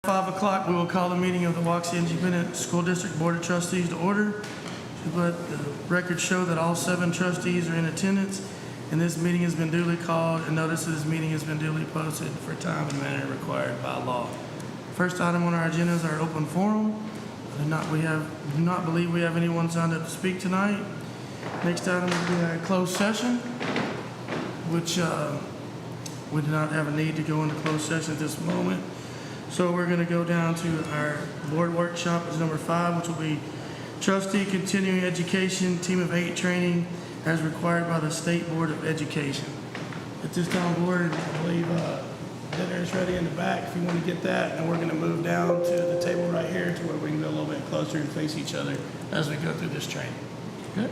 5 o'clock, we will call the meeting of the Waxahachie Independent School District Board of Trustees to order. To let the record show that all 7 trustees are in attendance, and this meeting has been duly called, and notice of this meeting has been duly posted for time and manner required by law. First item on our agenda is our open forum. Do not believe we have anyone signed up to speak tonight. Next item will be our closed session, which we do not have a need to go into closed session at this moment. So we're going to go down to our board workshop as number 5, which will be trustee continuing education team of 8 training as required by the State Board of Education. At this time, board, I believe dinner is ready in the back if you want to get that, and we're going to move down to the table right here to where we can go a little bit closer and face each other as we go through this training. Good.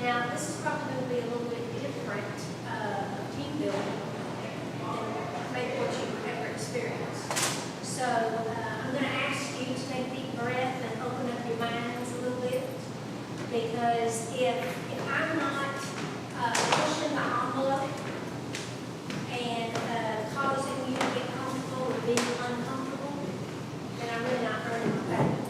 Now, this is probably going to be a little bit different team building than maybe what you've ever experienced. So I'm going to ask you to take a deep breath and open up your minds a little bit, because if I'm not pushing the envelope and causing you to get comfortable with being uncomfortable, then I'm really not earning my value.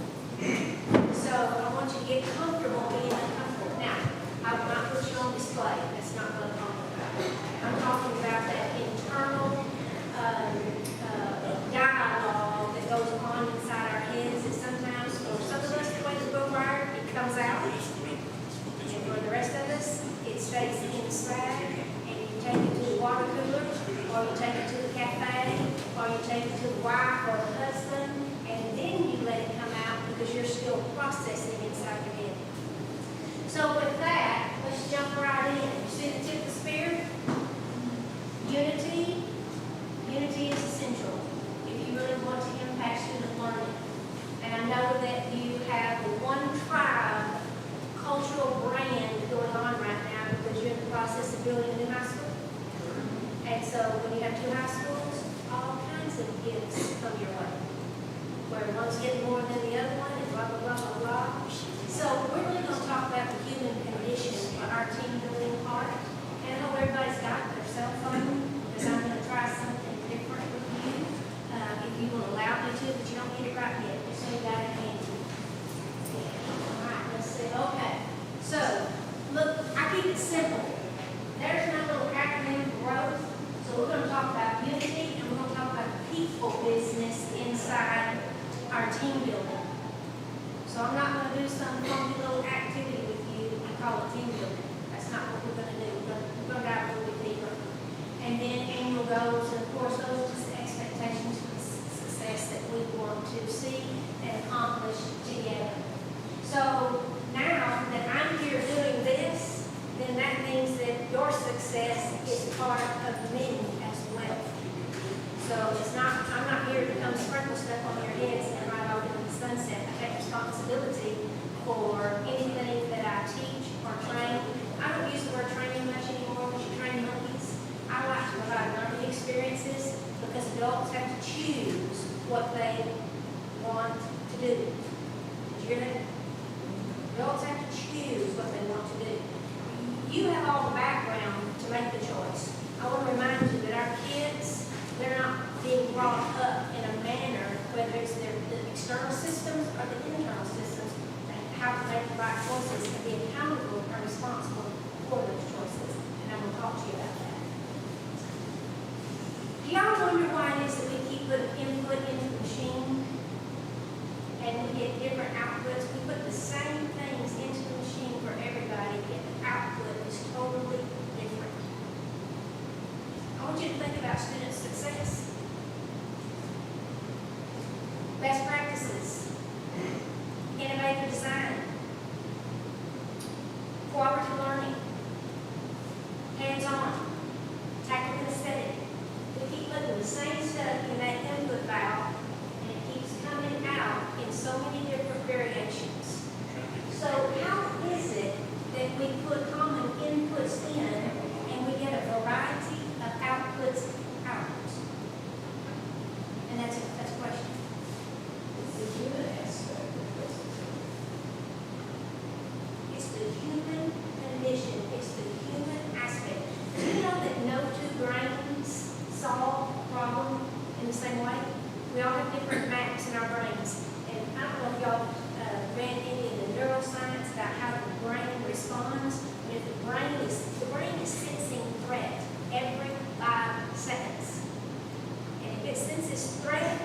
So I want you to get comfortable being uncomfortable. Now, I will not put you on display. That's not what I'm talking about. I'm talking about that internal dialogue that goes on inside our heads that sometimes, for some of us, the way that we're wired, it comes out. And for the rest of us, it stays inside, and you take it to the water cooler, or you take it to the cafe, or you take it to the wife or the husband, and then you let it come out because you're still processing inside your head. So with that, let's jump right in. You see the tip of the spear? Unity. Unity is essential if you really want to impact student learning. And I know that you have the one tribe cultural brand going on right now because you're in the process of building a new high school. And so when you have two high schools, all kinds of gifts come your way, where one's getting more than the other one, and blah, blah, blah, blah, blah. So we're really going to talk about the human condition on our team building part. And I hope everybody's got their cell phone, because I'm going to try something different with you, if you will allow me to, but you don't need it right yet, just so you got it handy. All right, let's see. Okay. So, look, I keep it simple. There's my little acronym for growth. So we're going to talk about unity, and we're going to talk about people business inside our team building. So I'm not going to do some funky little activity with you and call it team building. That's not what we're going to do. We're going to dive a little bit deeper. And then annual goals, and of course those are just expectations for success that we want to see and accomplish together. So now that I'm here doing this, then that means that your success is part of me as well. So I'm not here to come sprinkle stuff on your heads and ride off into the sunset. I take responsibility for anything that I teach or train. I don't use the word training much anymore because you train monkeys. I like to provide learning experiences because adults have to choose what they want to do. Did you hear that? Adults have to choose what they want to do. You have all the background to make the choice. I want to remind you that our kids, they're not being brought up in a manner, whether it's the external systems or the internal systems, and how to make the right choices and be accountable and responsible for those choices. And I'm going to talk to you about that. Do y'all wonder why it is that we keep putting input into the machine and we get different outputs? We put the same things into the machine for everybody, yet the output is totally different. I want you to think about student success. Best practices, innovative design, cooperative learning, hands-on, tactical aesthetic. We keep putting the same stuff in that input valve, and it keeps coming out in so many different variations. So how is it that we put common inputs in and we get a variety of outputs out? And that's a question. The human aspect of this. It's the human condition. It's the human aspect. Do you know that no two brains solve a problem in the same way? We all have different maps in our brains. And I don't know if y'all read any of the neuroscience about how the brain responds. But if the brain is sensing threat every 5 seconds. And if it senses threat,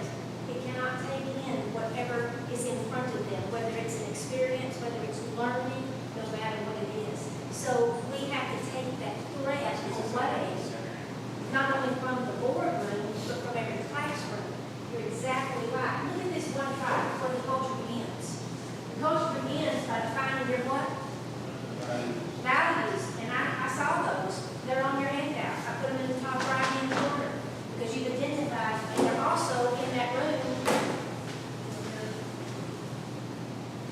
it cannot take in whatever is in front of them, whether it's an experience, whether it's learning, no matter what it is. So we have to take that threat away, not only from the boardroom, but from every classroom. You're exactly right. Look at this one tribe where the culture begins. The culture begins by defining your what? Values. And I saw those. They're on your handout. I put them in the top right-hand corner because you've identified, and they're also in that room.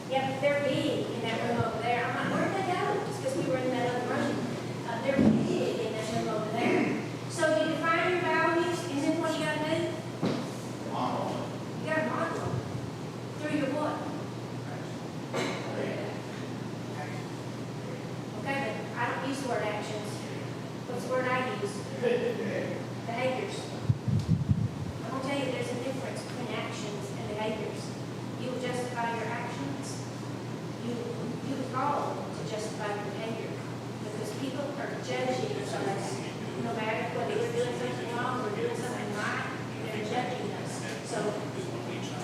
Yeah, they're big in that room over there. I'm like, where'd they go? It's because we were in What's the word I use? Behaviors. I'm gonna tell you, there's a difference between actions and behaviors. You will justify your actions. You are called to justify your behavior because people are judging us. No matter whether we're doing something wrong or doing something right, they're judging us. So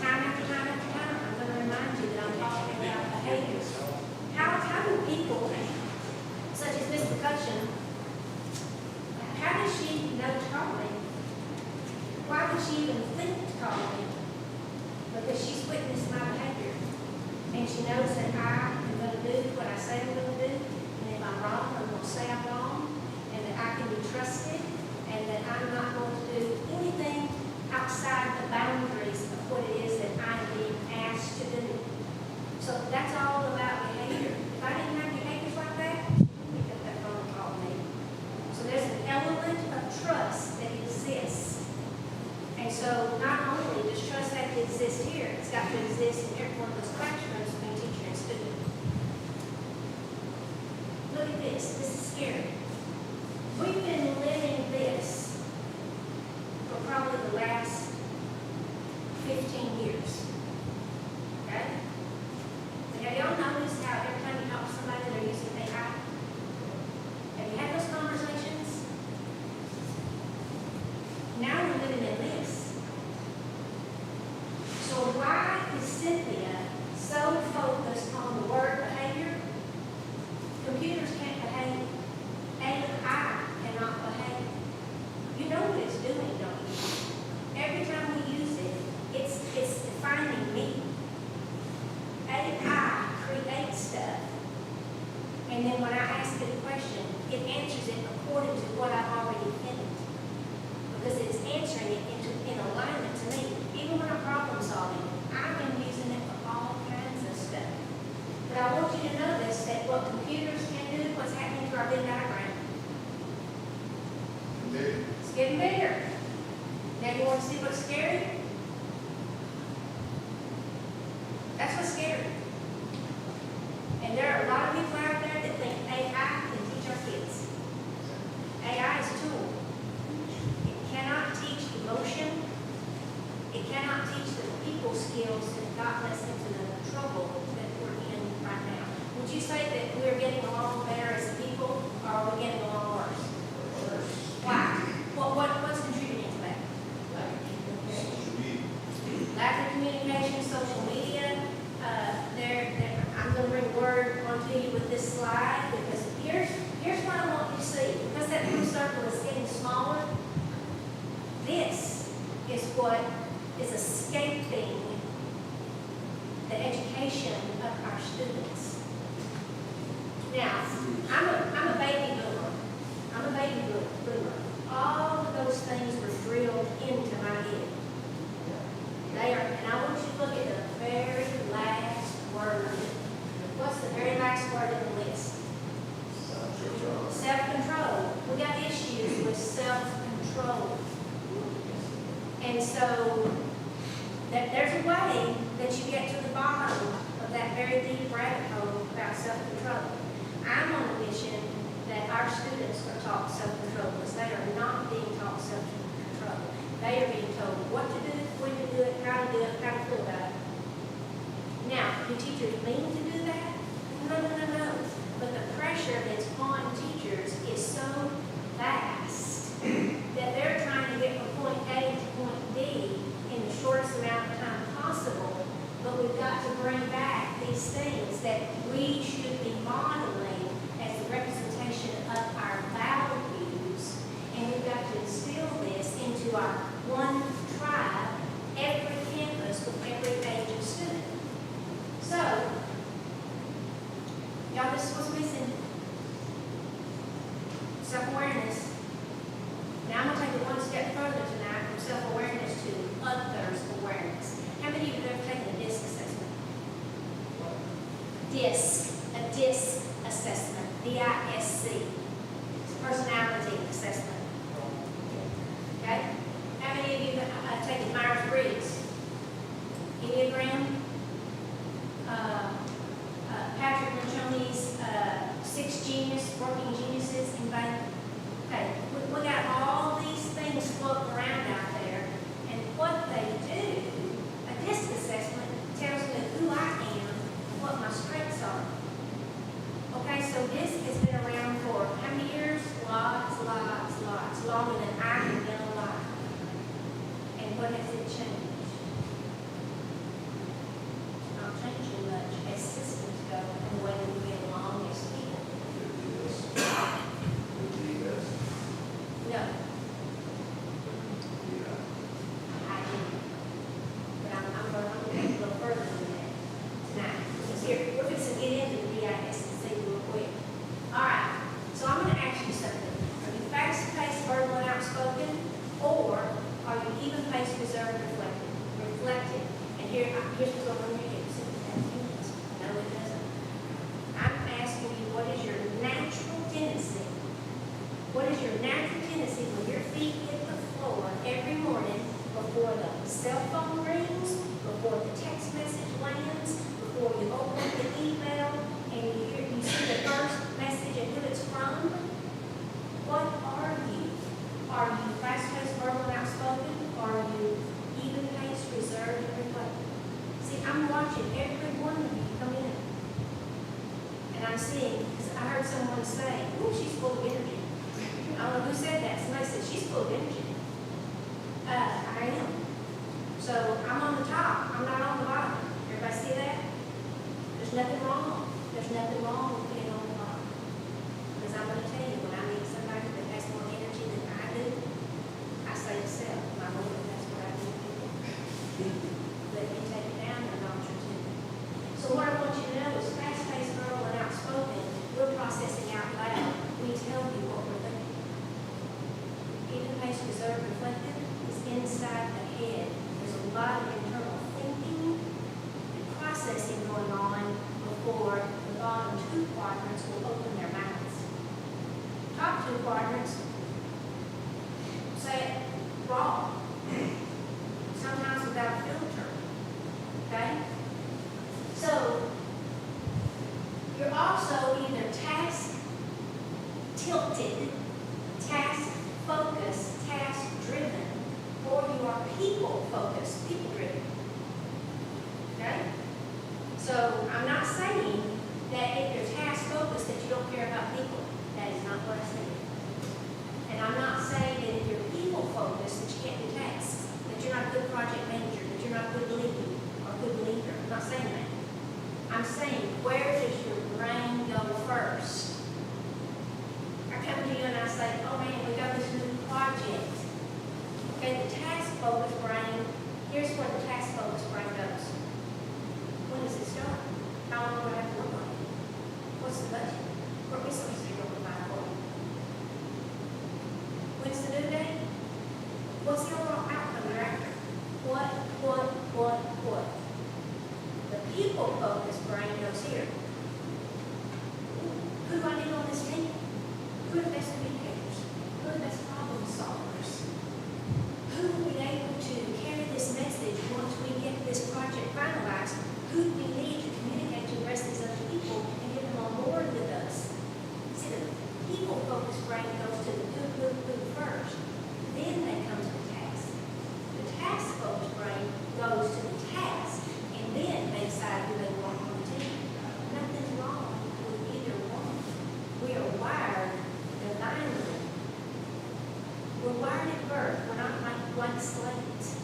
time after time after time, I'm going to remind you that I'm talking about behaviors. How do people, such as Miss McCutcheon, how does she know to call me? Why would she even think to call me? Because she's witnessed my behavior. And she knows that I am going to do what I say I'm going to do. And if I'm wrong, I'm going to say I'm wrong. And that I can be trusted. And that I'm not going to do anything outside the boundaries of what it is that I'm being asked to do. So that's all about behavior. If I didn't have behaviors like that, she wouldn't pick up that phone and call me. So there's an element of trust that exists. And so not only does trust have to exist here, it's got to exist in every one of those classrooms between teacher and student. Look at this. This is scary. We've been living this for probably the last 15 years. Okay? And have y'all noticed how every time you talk to somebody, they're using AI? Have you had those conversations? Now we're living in this. So why is Cynthia so focused on the word behavior? Computers can't behave. AI cannot behave. You know what it's doing, don't you? Every time we use it, it's defining me. AI creates stuff. And then when I ask it a question, it answers it according to what I've already intended. Because it's answering it in alignment to me. Even when I'm problem solving, I've been using it for all kinds of stuff. But I want you to notice that what computers can do, what's happening to our Venn diagram. It's getting bigger. Now you want to see what's scary? That's what's scary. And there are a lot of people out there that think AI can teach our kids. AI is a tool. It cannot teach emotion. It cannot teach the people skills that have gotten us into the trouble that we're in right now. Would you say that we're getting along better as a people, or are we getting along worse? Why? What's contributing to that? Lack of communication, social media. I'm going to bring a word onto you with this slide because here's what I want you to see. Because that blue circle is getting smaller, this is what is escaping the education of our students. Now, I'm a baby boomer. I'm a baby boomer. All of those things were drilled into my head. They are, and I want you to look at the very last word. What's the very last word in the list? Self-control. We got issues with self-control. And so there's a way that you get to the bottom of that very deep rabbit hole about self-control. I'm on a mission that our students are taught self-control because they are not being taught self-control. They are being told what to do, when to do it, how to feel about it. Now, do teachers mean to do that? No. But the pressure that's on teachers is so vast that they're trying to get from point A to point B in the shortest amount of time possible. But we've got to bring back these things that we should be modeling as a representation of our values. And we've got to instill this into our one tribe, every campus with every age of student. So, y'all, this is what's missing. Self-awareness. Now I'm going to take it one step further tonight from self-awareness to others' awareness. How many of you have ever taken a DISC assessment? A DISC assessment. D-I-S-C. It's a personality assessment. Okay? How many of you have taken Myers-Briggs? Enneagram? Patrick Lencioni's 6 working geniuses in vain. Okay, we got all these things floating around out there, and what they do, a disc assessment tells me who I am and what my strengths are. Okay, so DISC has been around for how many years? Lots, longer than I have been alive. And what has it changed? It's not changing much as systems go and the way we get along as people. No, I didn't. But I'm going to take a little further than that tonight. Because here, we're going to get into the BIS and see real quick. All right, so I'm going to ask you something. Are you fast-paced, verbal, and outspoken, or are you even-paced, reserved, reflective? And here's what's going on your head. No, it doesn't. I'm asking you, what is your natural tendency? What is your natural tendency when your feet hit the floor every morning before the cell phone rings, before the text message lands, before you open up the email and you see the first message and who it's from? What are you? Are you fast-paced, verbal, and outspoken? Are you even-paced, reserved, and reflective? See, I'm watching every one of you come in. And I'm seeing, because I heard someone say, "Ooh, she's full of energy." I don't know who said that. Somebody said, "She's full of energy." I am. So I'm on the top. I'm not on the bottom. Everybody see that? There's nothing wrong. There's nothing wrong with being on the bottom. Because I'm going to tell you, when I meet somebody that has more energy than I do, I say to self, "My Lord, that's what I do to people." Let me take it down a notch or two. So what I want you to know is fast-paced, verbal, and outspoken, we're processing out loud. We tell you what we're thinking. Even-paced, reserved, reflective is inside the head. There's a lot of internal thinking and processing going on before the bottom two quadrants will open their mouths. Top two quadrants say it raw, sometimes without a filter. Okay? So, you're also either task tilted, task focused, task driven, or you are people focused, people driven. Okay? So I'm not saying that if you're task focused that you don't care about people. That is not what I said. And I'm not saying that if you're people focused that you can't do tasks, that you're not a good project manager, that you're not a good leader or a good leader. I'm not saying that. I'm saying, where does your brain go first? I come to you and I say, "Oh man, we got this new project." Okay, the task-focused brain, here's where the task-focused brain goes. When does it start? How long do I have to work on it? What's the budget? What resources are you going to provide for it? When's the due date? What's the overall outcome thereafter? What? The people-focused brain goes here. Who do I need on this team? Who are the best communicators? Who are the best problem solvers? Who will be able to carry this message once we get this project finalized? Who do we need to communicate to the rest of these other people and get them on board with us? See, the people-focused brain goes to the who first. Then they come to the task. The task-focused brain goes to the task, and then they decide who they want on the team. Nothing's wrong with either one. We are wired divinely. We're wired at birth. We're not like blank slates.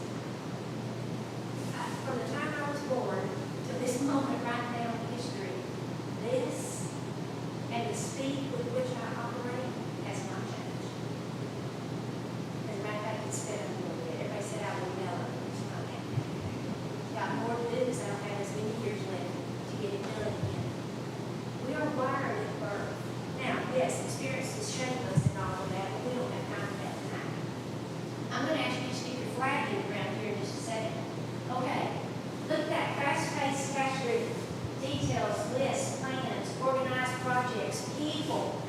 From the time I was born to this moment right now in history, this and the speed with which I operate has not changed. As a matter of fact, it's sped up a little bit. Everybody said I would know it. It's not happening. Got more to do because I don't have as many years left to get it done again. We are wired at birth. Now, yes, experiences shape us and all of that, but we don't have time for that tonight. I'm going to ask you to stick your flag in the ground here in just a second. Okay, look at that fast-paced, task-driven, details, lists, plans, organized projects, people,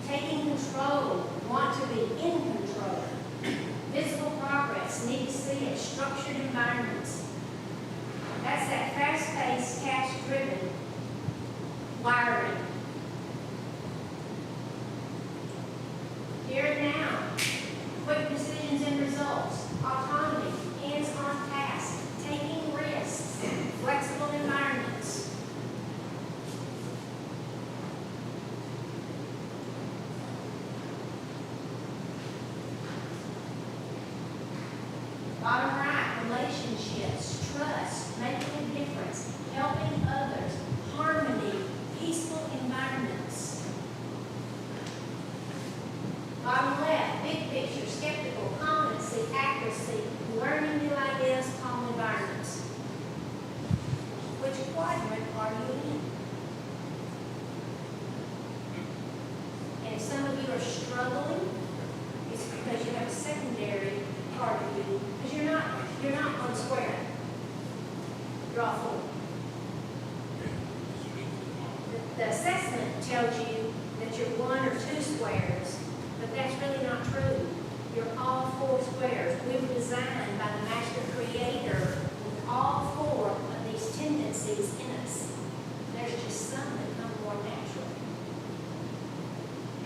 taking control, want to be in control, visible progress, need to see it, structured environments. That's that fast-paced, task-driven wiring. Here relationships, trust, making a difference, helping others, harmony, peaceful environments. Bottom left, big picture, skeptical, competency, accuracy, learning new ideas, calm environments. Which quadrant are you in? And if some of you are struggling, it's because you have a secondary part of you, because you're not one square. You're all four. The assessment tells you that you're one or two squares, but that's really not true. You're all four squares. We were designed by the master creator with all four of these tendencies in us. There's just some that come more naturally.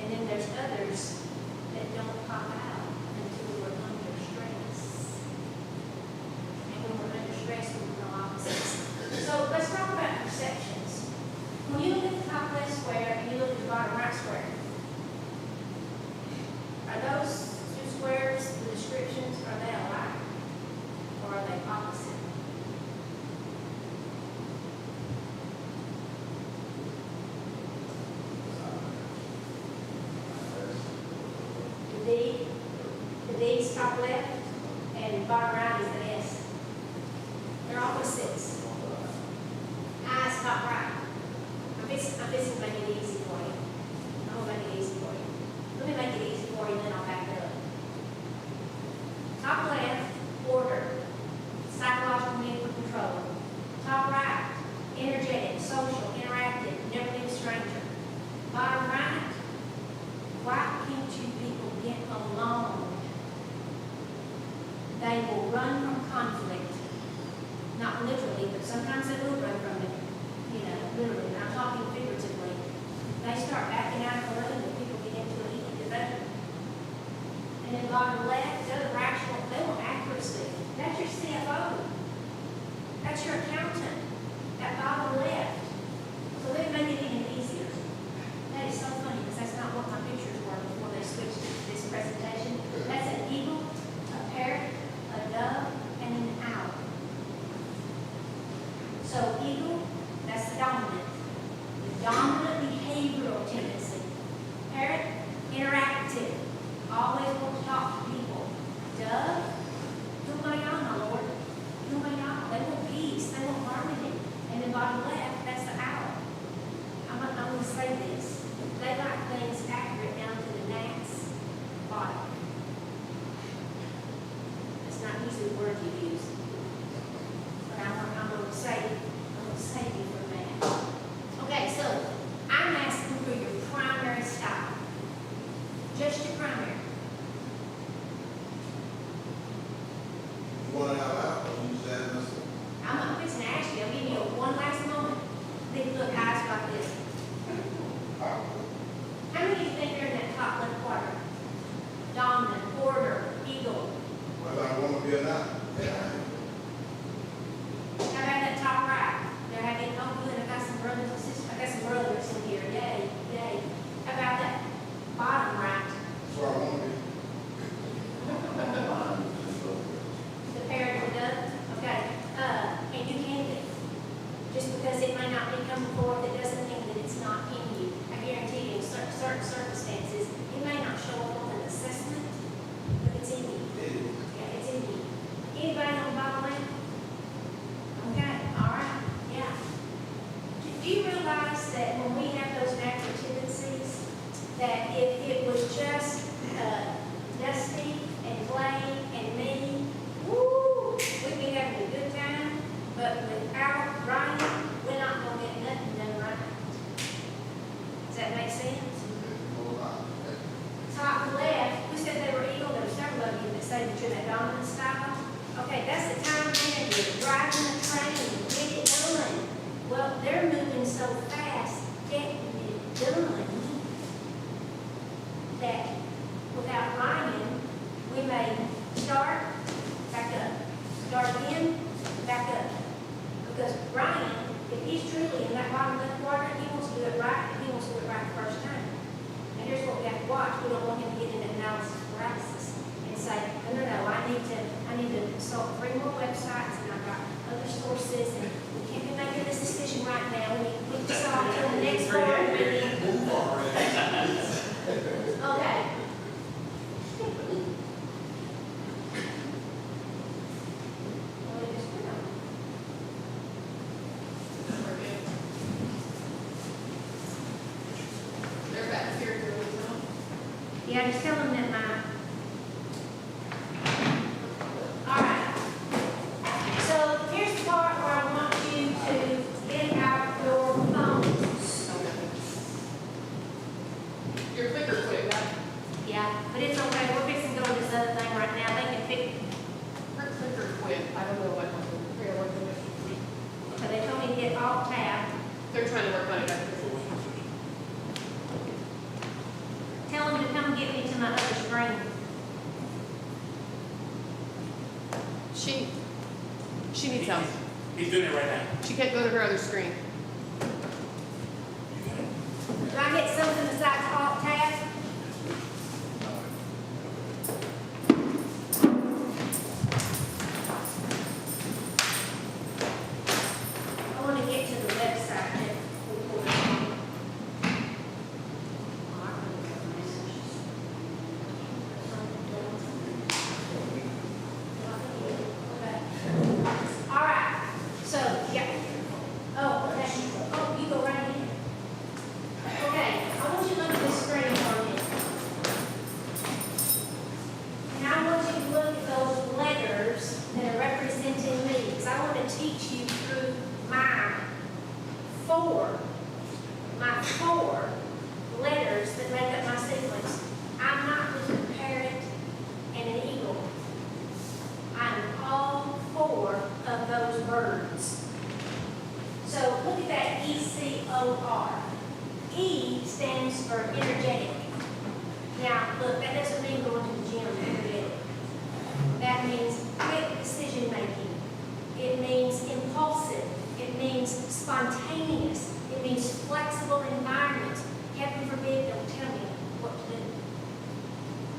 And then there's others that don't pop out until we're under stress. And when we're under stress, we know opposites. So let's talk about perceptions. When you look at the top left square and you look at the bottom right square, are those two squares, the descriptions, are they alike? Or are they opposite? The D is top left, and bottom right is the S. They're opposites. I is top right. I'm fixing to make it easy for you. I'm going to make it easy for you. Let me make it easy for you, and then I'll back it up. Top left, order, psychological mental control. Top right, energetic, social, interactive, never be a stranger. Bottom right, why can't you people get along? They will run from conflict. Not literally, but sometimes they will run from it. Literally, and I'm talking figuratively. They start backing out of the room and people get into a heated debate. And then bottom left, the other rational, they want accuracy. That's your CFO. That's your accountant. That bottom left. So let me make it even easier. That is so funny because that's not what my pictures were before they switched to this presentation. That's an eagle, a parrot, a dove, and an owl. So eagle, that's the dominant behavioral tendency. Parrot, interactive, always want to talk to people. Dove, kumbaya, my Lord. Kumbaya, they want peace, they want harmony. And then bottom left, that's the owl. I'm going to say this. They like things accurate down to the gnat's bottom. That's not usually the word you use. But I'm going to say you from that. Okay, so I'm asking for your primary style. Just your primary. You want to have out, or you said this? I'm not fixing to ask you. I'll give you one last moment. Think, look, eyes like this. How many of you think they're in that top left quadrant? Dominant, order, eagle. Well, I want to be a knight. How about that top right? They're having, oh good, I got some brothers and sisters. I got some brothers in here. Yay, yay. How about that bottom right? That's where I want to be. The parrot and the dove? Okay. And you can be. Just because it may not be coming forth, it doesn't mean that it's not in you. I guarantee you, in certain circumstances, it may not show up on an assessment, but it's in you. Yeah, it's in you. Anybody on the bottom left? Okay, all right, yeah. Do you realize that when we have those natural tendencies, that if it was just Dusty and Clay and me, woo, we'd be having a good time, but without Ryan, we're not going to get nothing done right. Does that make sense? Top left, who said they were eagle? There were several of you that say that you're that dominant style. Okay, that's the time manager, driving the train, get it done. Well, they're moving so fast, getting it done, that without Ryan, we may start, back up, start again, back up. Because Ryan, if he's truly in that bottom left quadrant, he wants to do it right, and he wants to do it right the first time. And here's what we have to watch. We don't want him to get into analysis paralysis and say, no, I need to consult 3 more websites, and I've got resources, and we can't be making this decision right now. We put this off till the next board meeting. Move already. Okay. Well, we just went on. They're back here, girl. Yeah, just tell them that all right. So here's the part where I want you to get out your phones. Your clicker quit, right? Yeah, but it's okay, we're fixing to go to this other thing right now, they can fix, Her clicker quit. I don't know what happened. Here, what do we- so they told me to get alt tab. They're trying to work on it after. Tell them to come get me to my other screen. She needs help. He's doing it right now. She can't go to her other screen. Do I get something besides alt tab? I want to get to the website that we pulled up. All right, so, yeah. Oh, okay. Oh, you go right in. Okay, I want you to look at this screen for me. And I want you to look at those letters that are representing me, because I want to teach you through my four letters that make up my sequence. I'm not just a parrot and an eagle. I'm all four of those birds. So look at that E-C-O-R. E stands for energetic. Now, look, that doesn't mean going to the gym energetic. That means quick decision making. It means impulsive. It means spontaneous. It means flexible environment. Heaven forbid, don't tell me what to do.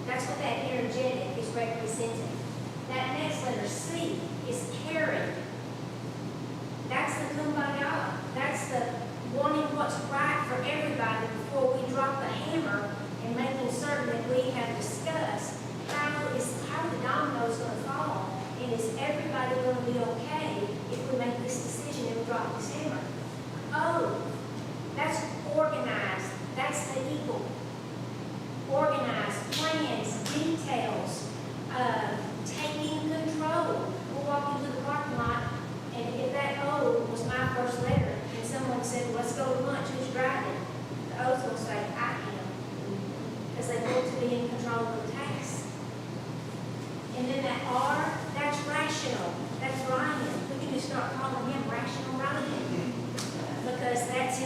That's what that energetic is representing. That next letter, C, is caring. That's the kumbaya. That's the wanting what's right for everybody before we drop the hammer and making certain that we have discussed how the dominoes going to fall, and is everybody going to be okay if we make this decision and we drop this hammer. Oh, that's organized. That's the eagle. Organized, plans, details, taking control. We'll walk into the parking lot, and if that O was my first letter, and someone said, let's go to lunch, who's driving? The O's will say, I am, because they want to be in control of the task. And then that R, that's rational. That's Ryan. We can just start calling him Rational Ryan, because that's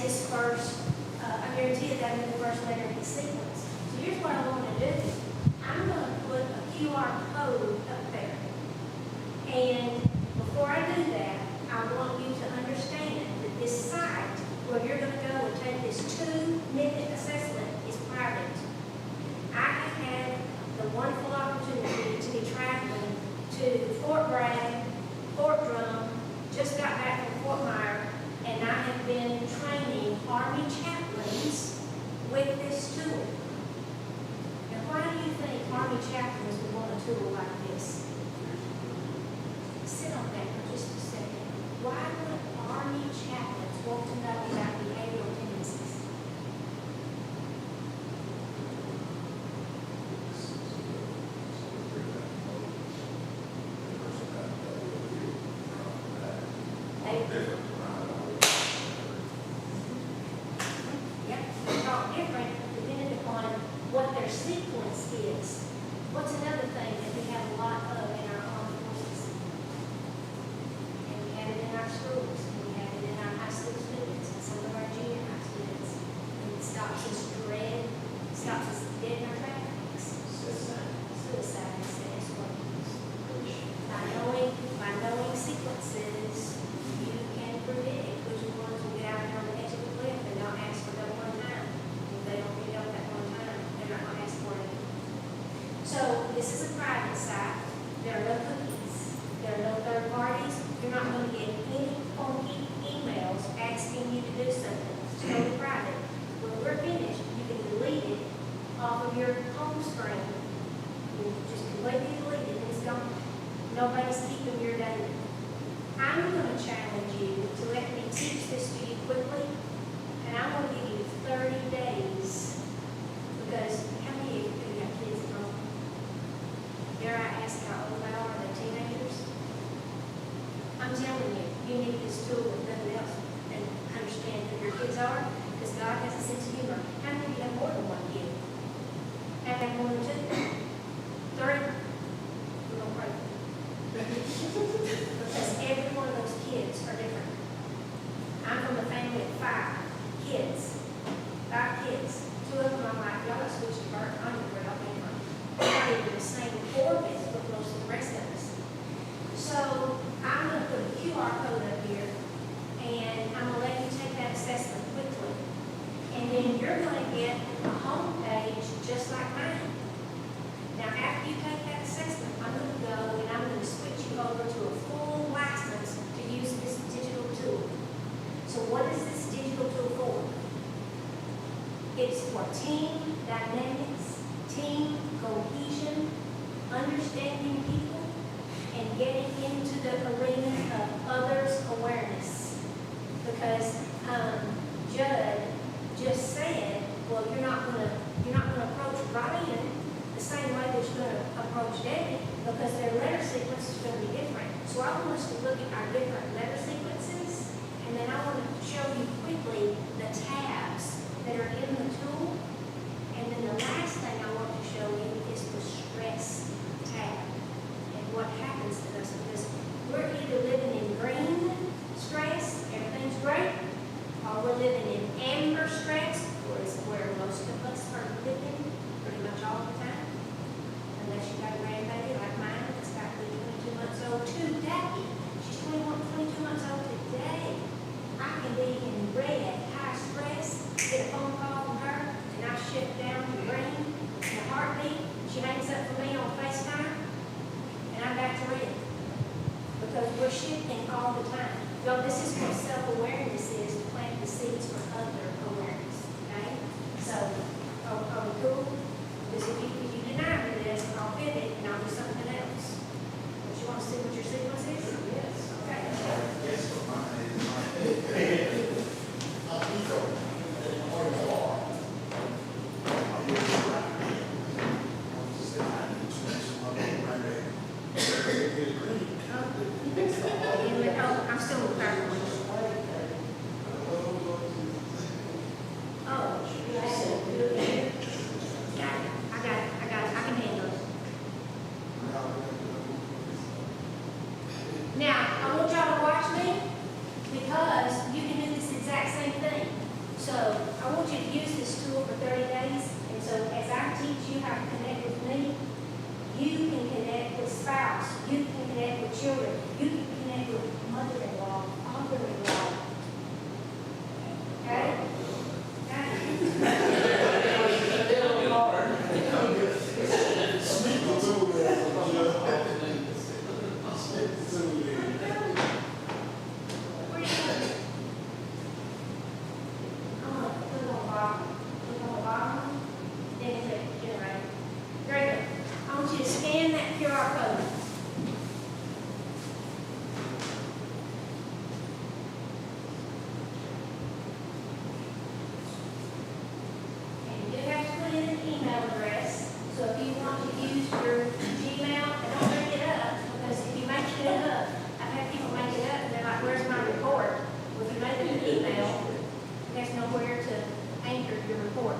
his first. I guarantee you that'll be the first letter in his sequence. So here's what I want to do. I'm going to put a QR code up there. And before I do that, I want you to understand that this site where you're going to go and take this 2-minute assessment is private. I have had the wonderful opportunity to be traveling to Fort Bragg, Fort Drum, just got back from Fort Myer, and I have been training Army chaplains with this tool. Now, why do you think Army chaplains would want a tool like this? Sit on that for just a second. Why would Army chaplains want to know about behavioral tendencies? Yep, they're all different depending upon what their sequence is. What's another thing that we have a lot of in our armed forces? And we have it in our schools, and we have it in our high school students, and some of our junior high students. And it stops us dread, stops us dead in our tracks. Suicide instead is what it is. By knowing sequences, you can predict which ones will get out there on the edge of the cliff and not ask for that one time. If they don't get out that one time, they're not going to ask for it. So this is a private site. There are no cookies. There are no third parties. You're not gonna get any funky emails asking you to do something. It's totally private. When we're finished, you can delete it off of your home screen. You just completely delete it and it's gone. Nobody's keeping your data. I'm gonna challenge you to let me teach this to you quickly, and I'm gonna give you 30 days. Because how many of you have kids at home? Dare I ask how old they are, the teenagers? I'm telling you, you need this tool with nothing else and understand who your kids are, because God has a sense of humor. How many of you have more than one kid? Have had more than two? 3? We're gonna pray. Because every one of those kids are different. I'm from a family of 5 kids. 5 kids. 2 of them I'm like, y'all got switched to birth. I don't know where y'all came from. We're not even the same orbit with most of the rest of us. So I'm gonna put a QR code up here, and I'm gonna let you take that assessment quickly. And then you're gonna get a home page just like mine. Now, after you take that assessment, I'm gonna go and I'm gonna switch you over to a full license to use this digital tool. So what is this digital tool for? It's for team dynamics, team cohesion, understanding people, and getting into the arena of others' awareness. Because Judd just said, well, you're not gonna approach Ryan the same way that you're gonna approach Debbie, because their letter sequence is gonna be different. So I want us to look at our different letter sequences, and then I want to show you quickly the tabs that are in the tool. And then the last thing I want to show you is the stress tab and what happens to us, because we're either living in green stress, everything's great, or we're living in amber stress, where most of us are living pretty much all the time. Unless you got a grandbaby like mine that's about to be 22 months old today. She's 22 months old today. I can be in red, high stress, get a phone call from her, and I shift down to green in a heartbeat. She hangs up for me on FaceTime, and I'm back to red. Because we're shifting all the time. Y'all, this is what self-awareness is, to plant the seeds for other awareness, okay? So, are we cool? Because if you deny me this, I'll pivot and I'll do something else. But you want to see what your sequence is? Yes. Okay. Yes, for mine. Oh, I'm still with her. Oh, got it. I can handle it. Now, I want y'all to watch me, because you can do this exact same thing. So, I want you to use this tool for 30 days, and so as I teach you how to connect with me, you can connect with spouse, you can connect with children, you can connect with mother-in-law, father-in-law. Okay? Where you going? I'm gonna click on the bottom, then click generate. Very good. I want you to scan that QR code. And you do have to put in an email address. So if you want to use your Gmail, and don't bring it up, because if you make it up, I've had people make it up, and they're like, where's my report? Well, if you make it an email, there's nowhere to anchor your report.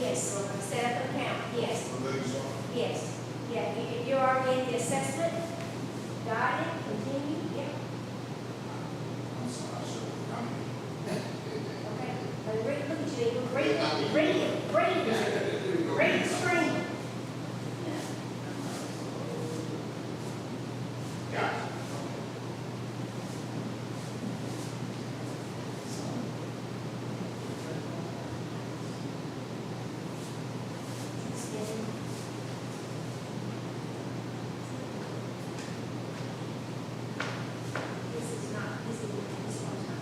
Yes, set up an account, yes, yes. Yeah, if you're already in the assessment, got it, continue, yeah, I'm sorry, okay. But read, look at you, read the screen. Got it. This is not, this one's not.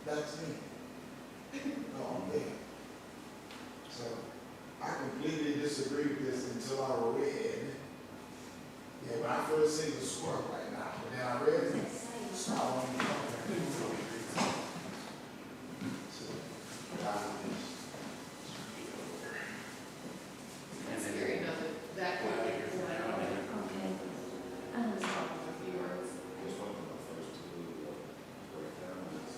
That's me. Oh, man. So, I completely disagree with this until I read. Yeah, when I first see the squirrel right now, but then I read it, so I want to know. So, That's scary enough that quick. Okay. A few words. This one of the first two breakdowns.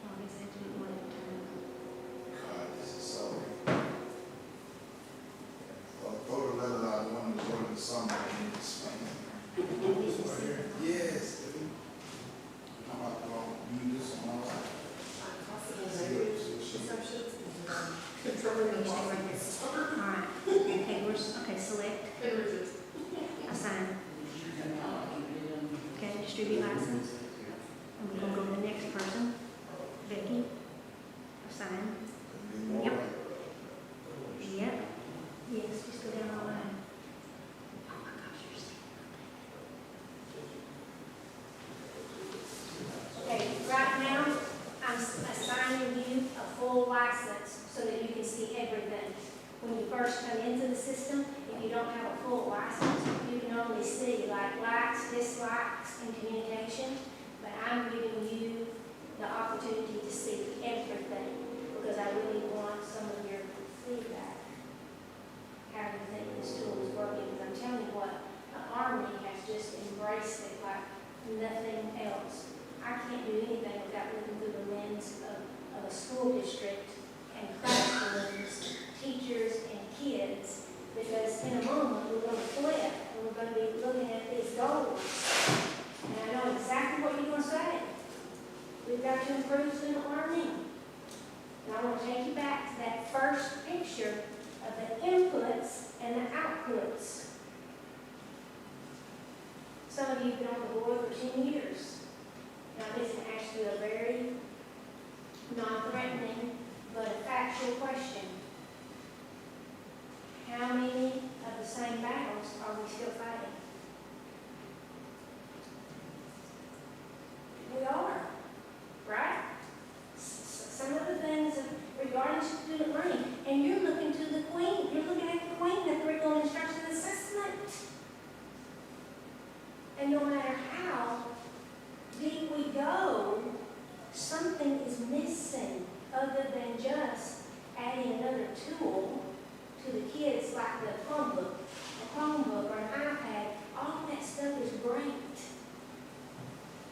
Oh, I guess I have to do it one at a time. God, this is so. Well, throw the letter out, one who's running the summer, and explain. Yes. I'm about to go use this on my life. Controlling the law. All right. Okay, okay, select, assign. Okay, distribute license. And we're gonna go to the next person. Becky, assign. Yep. Yep. Yes, just go down the line. Oh my gosh, you're so Okay, right now, I'm assigning you a full license so that you can see everything. When you first come into the system, if you don't have a full license, you can only see like likes, dislikes, and communication. But I'm giving you the opportunity to see everything because I really want some of your feedback. How you think this tool is working, because I'm telling you what, the Army has just embraced it like nothing else. I can't do anything without looking through the lens of a school district and classrooms, teachers and kids, because in a moment we're going to flip and we're going to be looking at these goals. And I know exactly what you're going to say. We've got to improve student learning. And I want to take you back to that first picture of the inputs and the outputs. Some of you have been on the board for 10 years. Now, this is actually a very non-threatening but a factual question. How many of the same battles are we still fighting? We are, right? Some of the things regarding student learning, and you're looking to the Queen. You're looking at the Queen, the curriculum instruction assessment. And no matter how deep we go, something is missing other than just adding another tool to the kids like the Chromebook or an iPad. All of that stuff is great.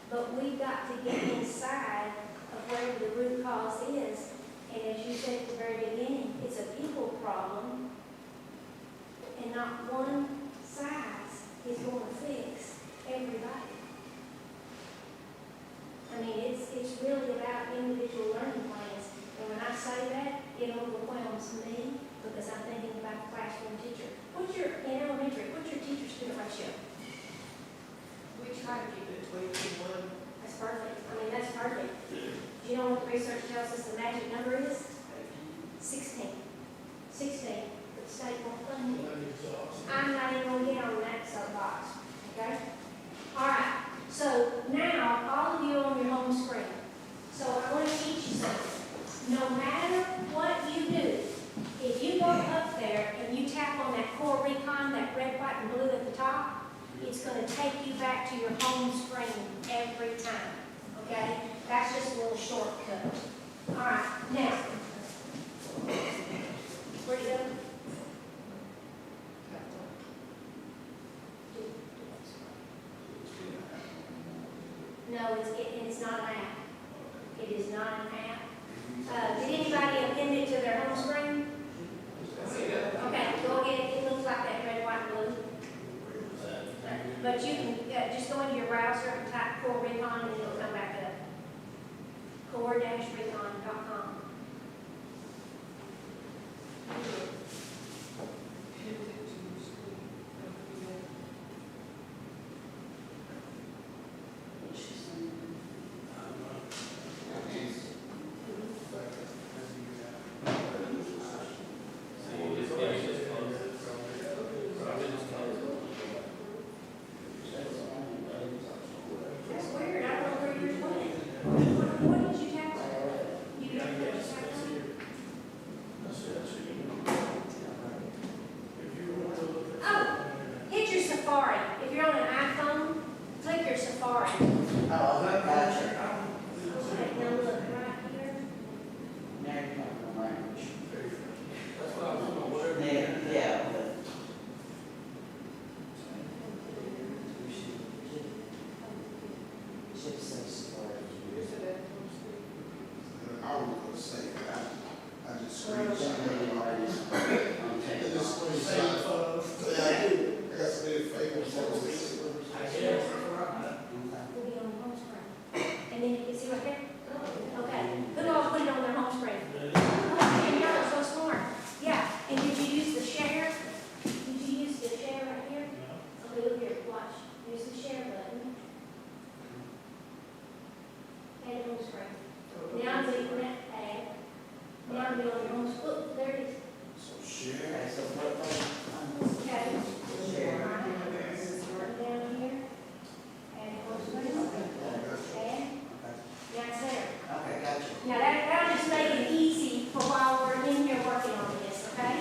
But we've got to get inside of where the root cause is. And as you said at the very beginning, it's a people problem. And not one size is going to fix everybody. I mean, it's really about individual learning plans. And when I say that, it overwhelms me because I'm thinking about the classroom teacher. In elementary, what's your teacher-student ratio? We try to keep it between 2 and 1. That's perfect. I mean, that's perfect. Do you know what the research tells us the magic number is? 16. 16. But the state won't fund it. I'm not even going to get on that soapbox. Okay? All right. So now, all of you are on your home screen. So I want to teach you something. No matter what you do, if you go up there and you tap on that core recon, that red, white, and blue at the top, it's going to take you back to your home screen every time. Okay? That's just a little shortcut. All right. Now, where do you go? No, it's not an app. It is not an app. Did anybody append it to their home screen? Okay, go ahead. It looks like that red, white, blue. But you can just go into your browser and type Core Recon and it'll come back up. core-recon.com. Yeah, I do. I got some really fake photos. We'll be on the home screen. And then you can see right there? Okay, who all put it on their home screen? Oh, and y'all are so smart. Yeah, and did you use the share? Did you use the share right here? Okay, look here, watch. Use the share button. And home screen. Now I'm going to add. Now I'm going to on your home screen. Look, there it is. So share. Okay. Down here. And home screen. And that's there. Okay, gotcha. Now that'll just make it easy for while we're in here working on this, okay?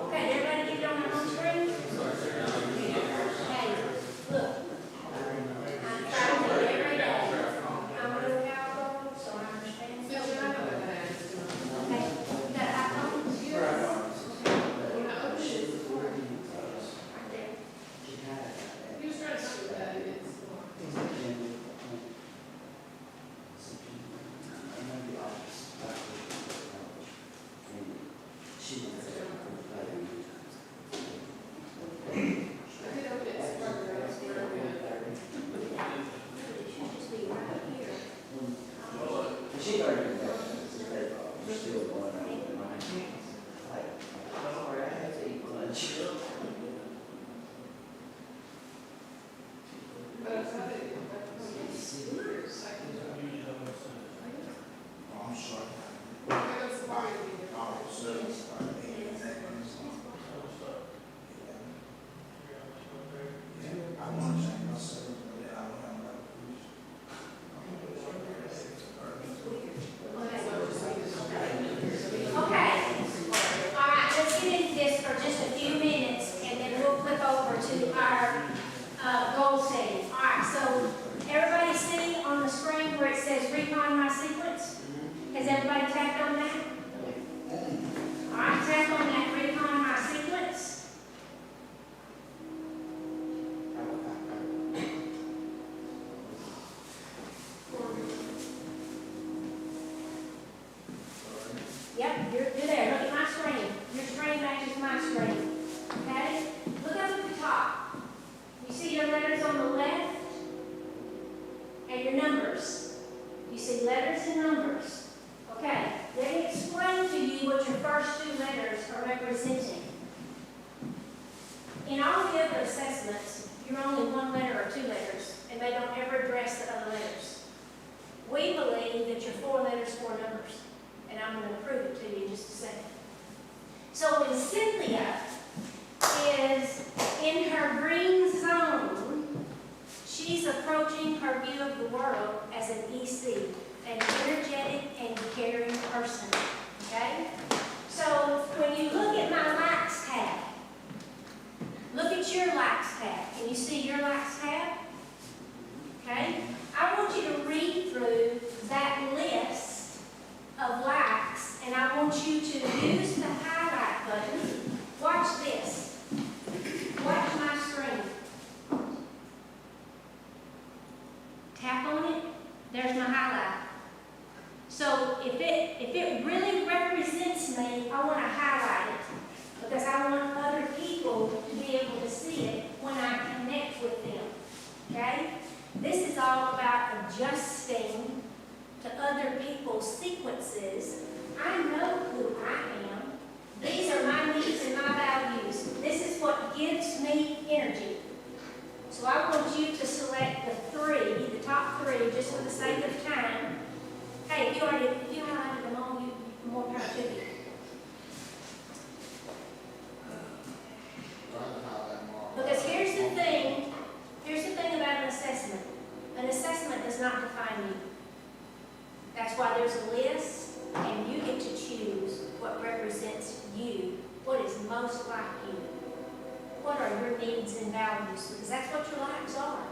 Okay, everybody get it on their home screen? Hey, look. I'm trying to do it every day. I'm a little cowboy, so I understand. Still trying to do that. Okay, you got an iPhone? Right there. He was trying to do that, it's. I did open it, it's probably right, it's where we went there. It should just be right here. She already did that. We're still going on with mine. Like, sorry, I had to eat lunch. But I thought it, Oh, I'm sorry. I don't support it. Oh, service. I want to change my service, but I don't have that. Okay, all right, let's get into this for just a few minutes, and then we'll flip over to our goal setting. All right, so everybody see on the screen where it says recon my sequence? Has everybody tapped on that? All right, tap on that recon my sequence. Yep, you're there. Look at my screen. Your screen matches my screen. Okay? Look up at the top. You see your letters on the left? And your numbers. You see letters and numbers. Okay. Let me explain to you what your first two letters are representing. In all the other assessments, you're only one letter or two letters, and they don't ever address the other letters. We believe that you're four letters, four numbers. And I'm going to prove it to you in just a second. So when Cynthia is in her green zone, she's approaching her view of the world as an EC, an energetic and caring person. Okay? So when you look at my lax tab, look at your lax tab. Can you see your lax tab? Okay? I want you to read through that list of lax, and I want you to use the highlight button. Watch this. Watch my screen. Tap on it. There's my highlight. So if it really represents me, I want to highlight it because I want other people to be able to see it when I connect with them. Okay? This is all about adjusting to other people's sequences. I know who I am. These are my needs and my values. This is what gives me energy. So I want you to select the top three, just for the sake of time. Hey, if you have like you? What are your needs and values? Because that's what your likes are.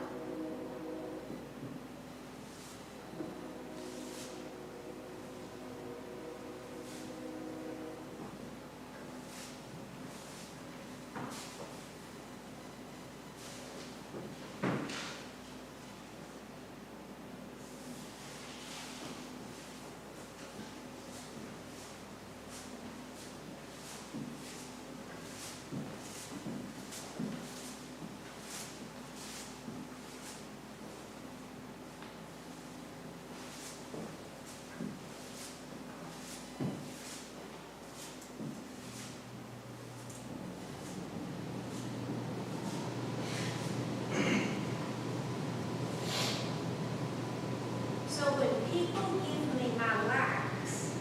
So when people give me my likes,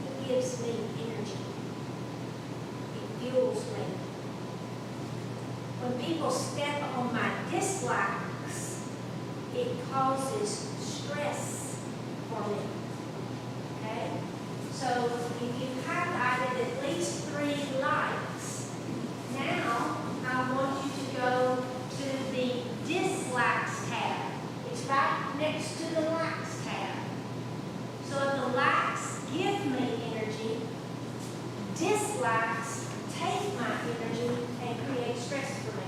it gives me energy. It fuels me. When people step on my dislikes, it causes stress for me. Okay? So if you've highlighted at least 3 likes, now I want you to go to the dislikes tab. It's right next to the likes tab. So if the likes give me energy, dislikes take my energy and create stress for me.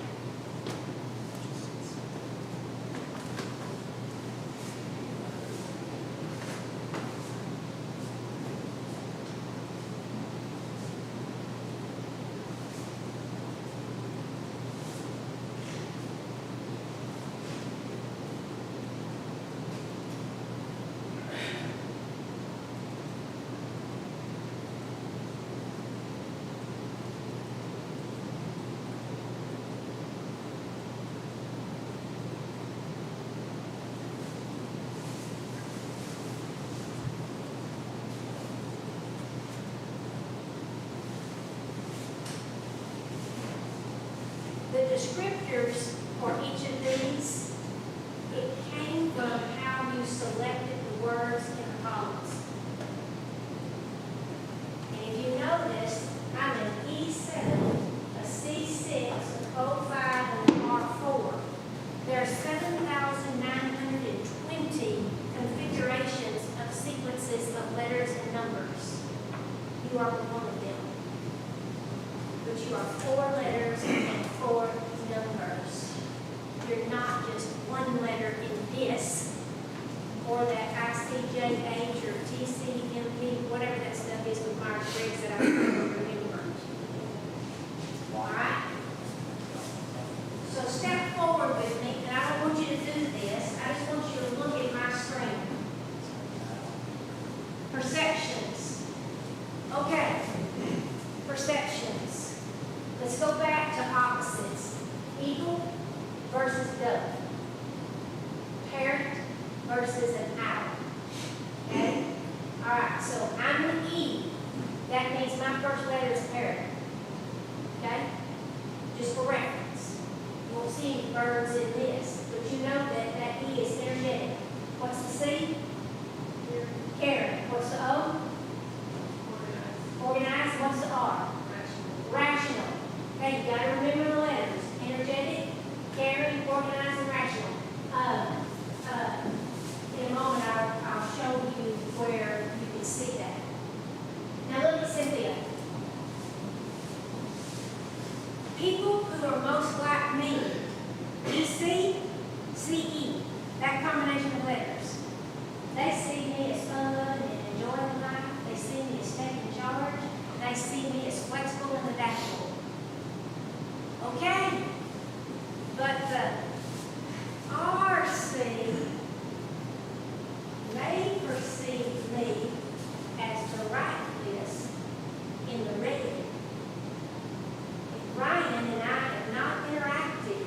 The descriptors for each of these, it came from how you selected the words in the columns. And if you notice, I'm an E7, a C6, an O5, and an R4. There are 7,920 configurations of sequences of letters and numbers. You are one of them. But you are 4 letters and 4 numbers. You're not just one letter in this, or that ICJH or TCMP, whatever that stuff is with Myers-Briggs that I can't remember. All right? So step forward with me, and I don't want you to do this. I just want you to look at my screen. Perceptions. Okay. Perceptions. Let's go back to opposites. Eagle versus dove. Parrot versus an owl. Okay? All right, so I'm an E. That means my first letter is parrot. Okay? Just for reference. You won't see any birds in this, but you know that that E is energetic. What's the C? Carrot. What's the O? Organized. What's the R? Rational. Okay, you got to remember the letters. Energetic, caring, organized, and rational. In a moment, I'll show you where you can see that. Now look at Cynthia. People who are most like me, EC, CE, that combination of letters, they see me as fun and enjoying life. They see me as taking charge. They see me as flexible and adaptable. Okay? But the RC may perceive me as to write this in the red. If Ryan and I have not interacted,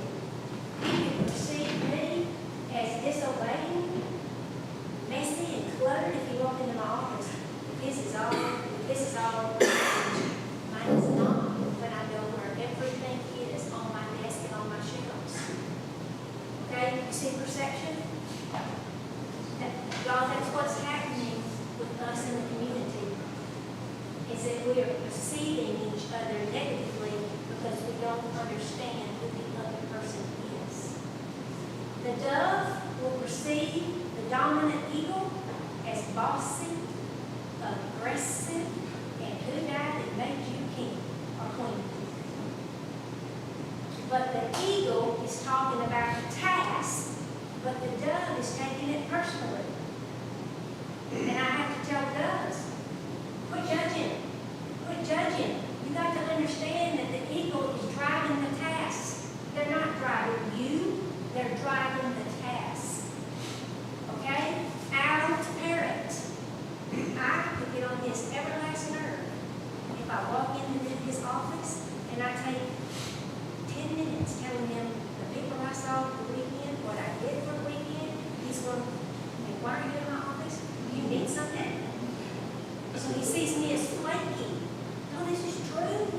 he can perceive me as disobeying, messy and cluttered if you walk into my office. This is all mine is not when I know where everything is on my desk and on my shelves. Okay, you see perception? Y'all, that's what's happening with us in the community. Is that we're perceiving each other negatively because we don't understand who the other person is. The dove will perceive the dominant eagle as bossy, aggressive, and who died that made you king or queen. But the eagle is talking about the task, but the dove is taking it personally. And I have to tell doves, quit judging. Quit judging. You got to understand that the eagle is driving the task. They're not driving you, they're driving the task. Okay? Owl to parrot. I could get on his everlasting earth if I walk into his office and I take 10 minutes telling him the people I saw for the weekend, what I did for the weekend. He's going, hey, why are you in my office? Do you need something? So he sees me as flaky. No, this is true.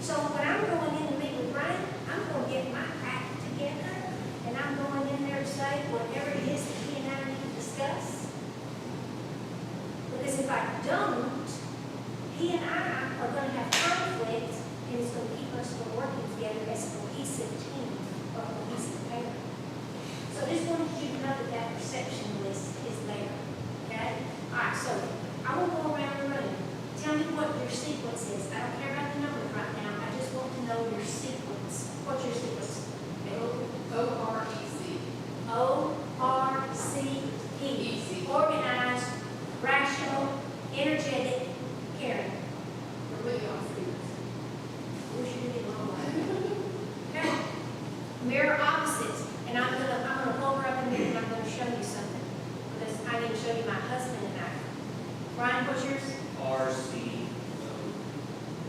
So when I'm going in to meet with Brian, I'm going to get my act together and I'm going in there to say whatever it is that he and I need to discuss. Because if I don't, he and I are going to have conflict and it's going to keep us from working together as a cohesive team or a cohesive pair. So just wanted you to know that that perception list is there. Okay? All right, so I will go around the room. Tell me what your sequence is. I don't care about the numbers right now. I just want to know your sequence. What's your sequence? O-R-E-C. O-R-C-E. Easy. Organized, rational, energetic, caring. We're really on fingers. Wish you did all that. Okay. Mirror opposites. And I'm gonna pull her up in a minute and I'm gonna show you something. Because I need to show you my husband and I. Brian, what's yours? RC.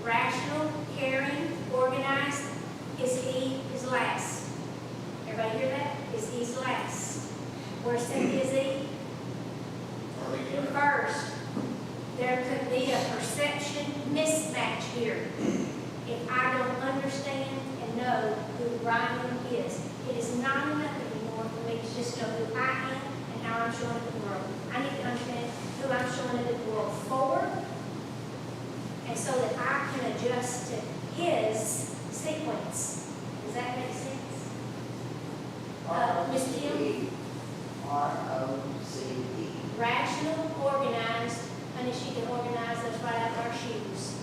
Rational, caring, organized. His E is last. Everybody hear that? His E's last. Where's Cynthia's E? First. There could be a perception mismatch here. If I don't understand and know who Brian is, it is not enough anymore for me to just know who I am and how I'm showing it in the world. I need to understand who I'm showing it in the world for, and so that I can adjust to his sequence. Does that make sense? Ms. Kim? R-O-C-E. Rational, organized, honey, she can organize those right out of our shoes.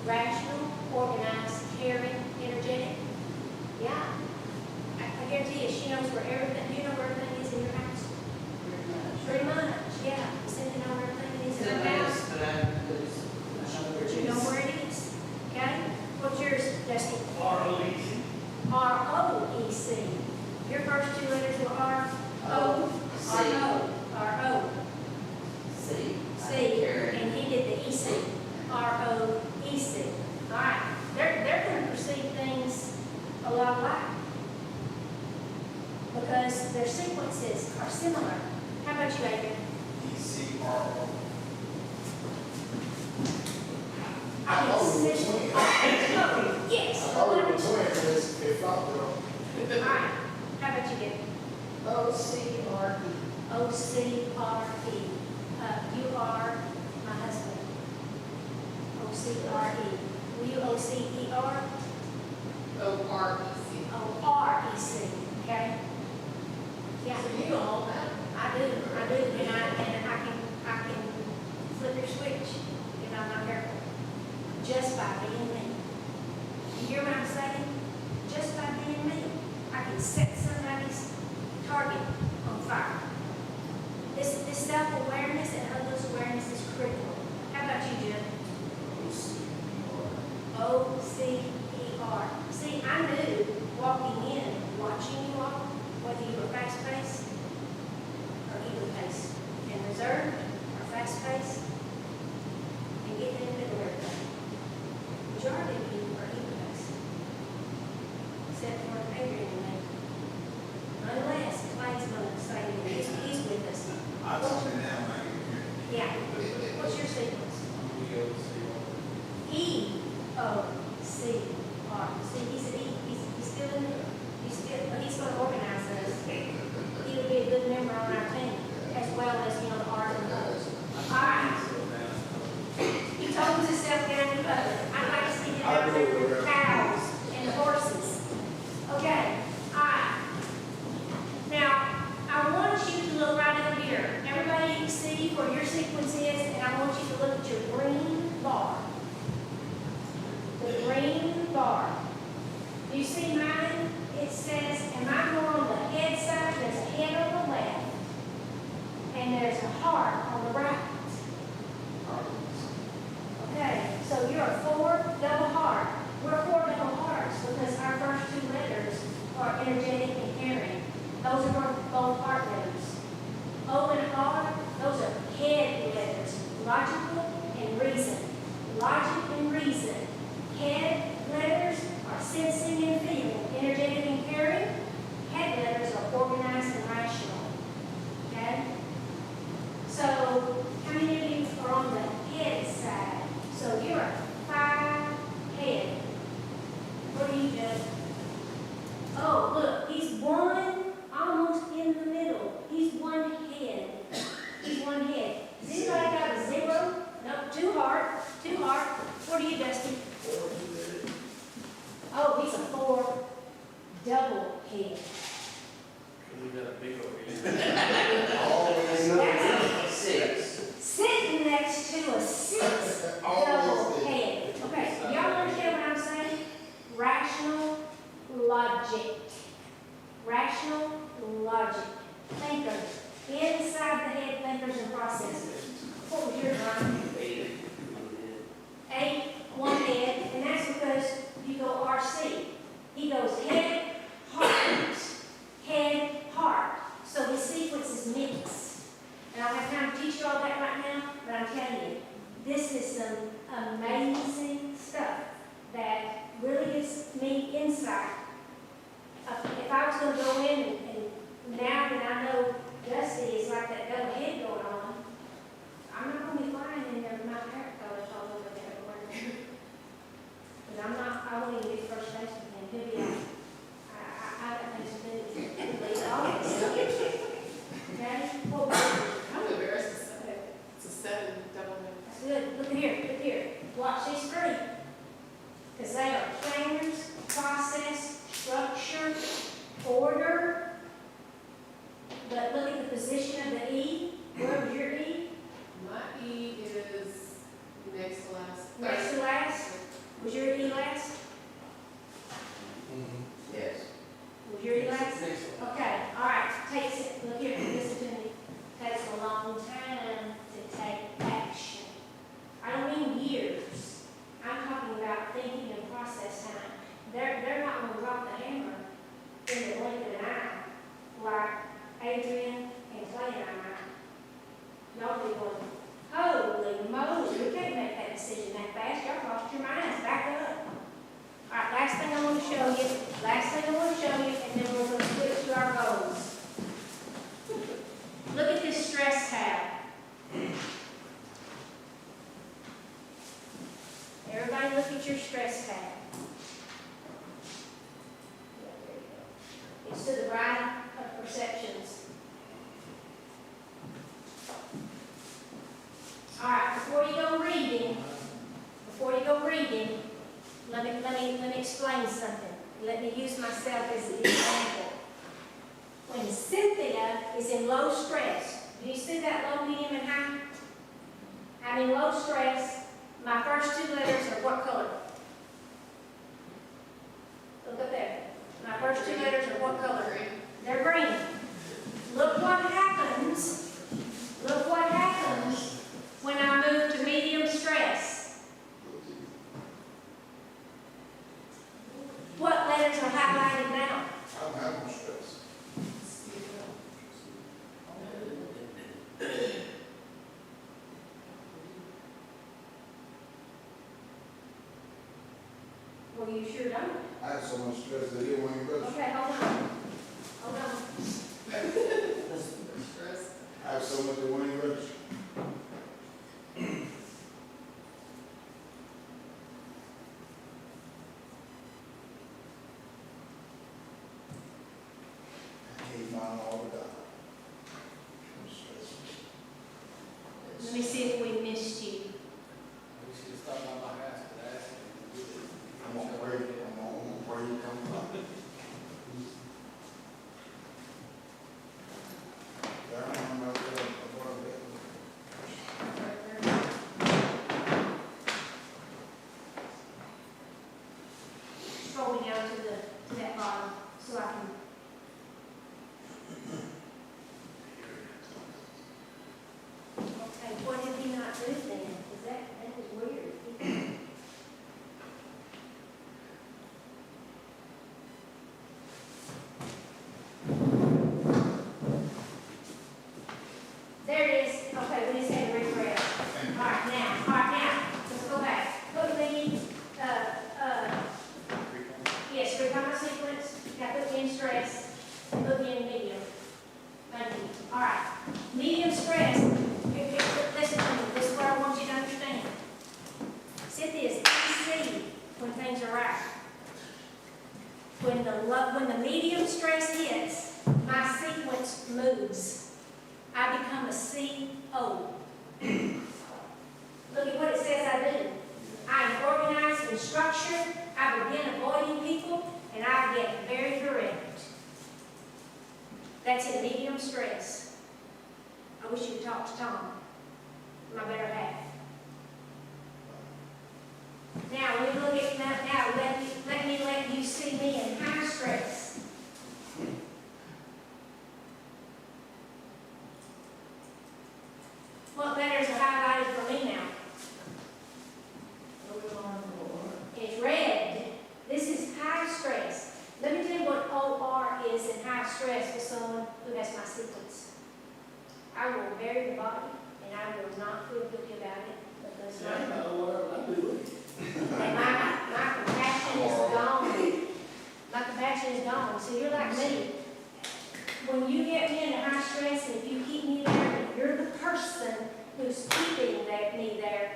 Rational, organized, caring, energetic. Yeah. I guarantee you, she knows where everything, you know where everything is in your house? Pretty much, yeah. Cindy knows where everything is in her house. You know where it is, okay? What's yours, Dusty? R-O-E-C. R-O-E-C. Your first two letters were R, O, R-O, R-O. C. C, and he did the E-C, R-O-E-C. All right, they're going to perceive things a lot alike because their sequences are similar. How about you, Adrian? E-C-R-O. I thought we were can twins. Oh, yes. I thought we were twins, it flopped though. All right, how about you, Gary? O-C-R-E. O-C-R-E. You are my husband. O-C-R-E. Will you O-C-E-R? O-R-E-C. O-R-E-C, okay? Yeah. So you know all that. I do, and I can flip your switch if I'm not careful, just by being me. You hear what I'm saying? Just by being me, I can set somebody's target on fire. This self-awareness and others' awareness is critical. How about you, Jim? O-C-E-R. See, I knew walking in, watching you all, whether you were fast-paced or even-paced, and reserved or fast-paced, and getting in the middle of everything. Majority of you are even-paced, except for Adrian and me. Unless Clay's going to say he's with us. I told you now, man. Yeah. What's your sequence? E-O-C-R. See, he's an E. He's still in there. But he's going to organize us. He'll be a good member on our team, as well as, the art and those. All right. He told himself, get logical and reason. Logic and reason. Head letters are sensing and feeling, energetic and caring. Head letters are organized and rational. Okay? So, how many of you are on the head side? So you're a 5 head. What do you do? Oh, look, he's one almost in the middle. He's one head. He's one head. Has anybody got a 0? No, 2 heart. 2 heart. What are you, Dusty? Oh, he's a 4 double head. You got a big old head. Always That's 6. sitting next to a 6 double head. Okay, y'all understand what I'm saying? Rational logic. Rational logic. Thinkers. Inside the head thinkers and processors. What was yours, Ryan? 8, 1 head, and that's because you go RC. He goes head, heart. So his sequence is mixed. And I don't have time to teach you all that right now, but I'm telling you, this is some amazing stuff that really gives me insight. If I was going to go in and now that I know Dusty is like that double head going on, I'm not going to be flying in there with my parrot colors all over there. Because I won't even get first base with him. He'll be out. I got things to do. Leave all this stuff. Okay? What was it? I'm embarrassed to say it. It's a 7 double head. That's good. Look here. Watch these 3. Because they are planners, process, structure, order. But look at the position of the E. Where was your E? My E is next to last. Next to last. Was your E last? Yes. Was your E last? Okay, all right. Takes it. Look here. Listen to me. Takes a long time to take action. I don't mean years. I'm talking about thinking and process time. They're not going to drop the hammer in the blink of an eye like Adrian and Clay and I might. Y'all be going, holy moly, we can't make that decision that fast. Y'all lost your minds. Back up. All right, last thing I want to show you, and then we're going to switch to our goals. Look at this stress tab. Everybody look at your stress tab. It's to the right of perceptions. All right, before you go reading, let me explain something. Let me use myself as an example. When Cynthia is in low stress, do you see that low, medium, and high? I'm in low stress. My first 2 letters are what color? Look up there. My first 2 letters are what color? Green. They're green. Look what happens. Look what happens when I move to medium stress. What letters are highlighted now? I don't have no stress. Well, you sure don't. I have so much stress that it won't even rush. Okay, hold on. Stress. I have so much that won't even rush. I hate mine all the time. I'm stressed. Let me see if we missed you. We should have stopped by my house, but I asked him to do it. I'm gonna pray, I'm gonna pray you come back. I don't know about that, about that. But when the medium stress hits, my sequence moves. I become a CO. Look at what it says I do. I am organized and structured. I begin avoiding people, and I get very direct. That's in medium stress. I wish you would talk to Tom, my better half. Now, we look at now let you see me in high stress. What letters are highlighted for me now? It's red. This is high stress. Let me tell you what OR is in high stress for someone who has my sequence. I will bury the body, and I will not feel guilty about it because and my compassion is gone. My compassion is gone. So you're like me. When you get me into high stress, and if you keep me there, and you're the person who's keeping me there,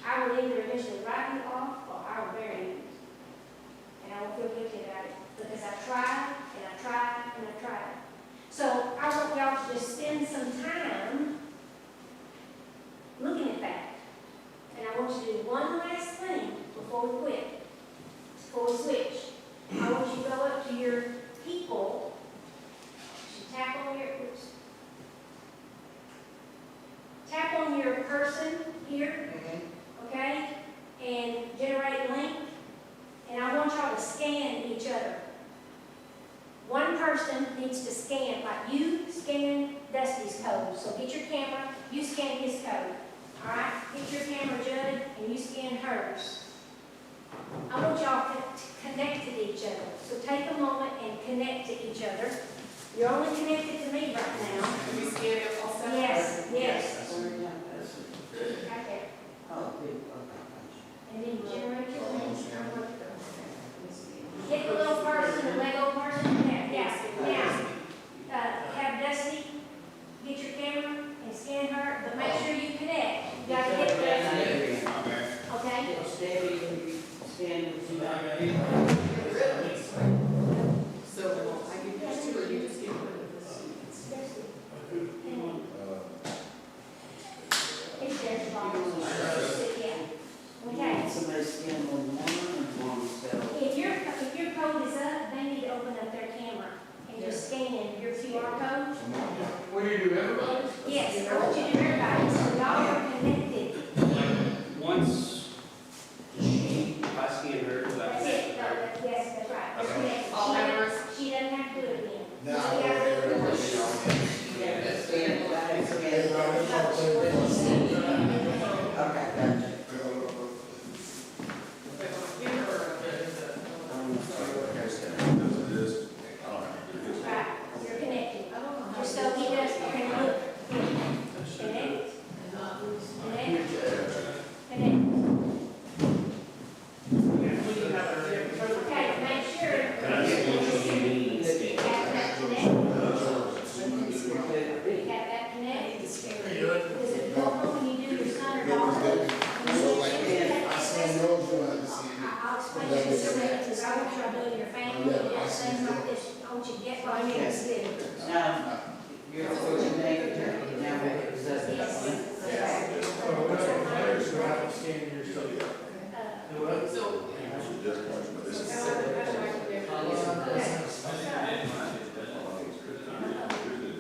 I will either eventually write you off or I will bury you. And I won't feel guilty about it because I tried and I tried and I tried. So I want y'all to just spend some time looking at that. And I want you to do one last thing before we quit, before we switch. I want you to go up to your people. You tap on your person here, okay, and generate link. And I want y'all to scan each other. One person needs to scan, like you scan Dusty's code. So get your camera, you scan his code. All right? Get your camera, Judd, and you scan hers. I want y'all to connect to each other. So take a moment and connect to each other. You're only connected to me right now. Can we scan it all separate? Yes. Right there. Oh, And then generate your link. Get the little person, the Lego person. Yeah. Now, have Dusty get your camera and scan her, but make sure you connect. You gotta get there. Okay? So, I give you two, or you just give her? Dusty. It's their fault. Yeah. Okay. Somebody scan on one cell. If your code is up, they need to open up their camera and just scan your QR code. What do you do, everybody? Yes, I want you to do everybody, so y'all are connected. Once, if I scan her, does that That's connect it, to her? yes, that's right. That's Okay. connected. All members? She doesn't have to do it again. Now, She I gotta do it everybody once. Okay, gotcha. Give her. Right, you're connected. Just so he does, okay, look. Connect. Connect. Connect. Okay, make sure. Have that connect. Have that connect. Does it go home when you do your son or daughter? I seen yours, you have to see it. I'll explain this in a minute, because I want y'all doing your family, and different things like this. I want you to get what I need to do. Now, you're coordinating, now we're executive. Yes. Scan your stuff. So.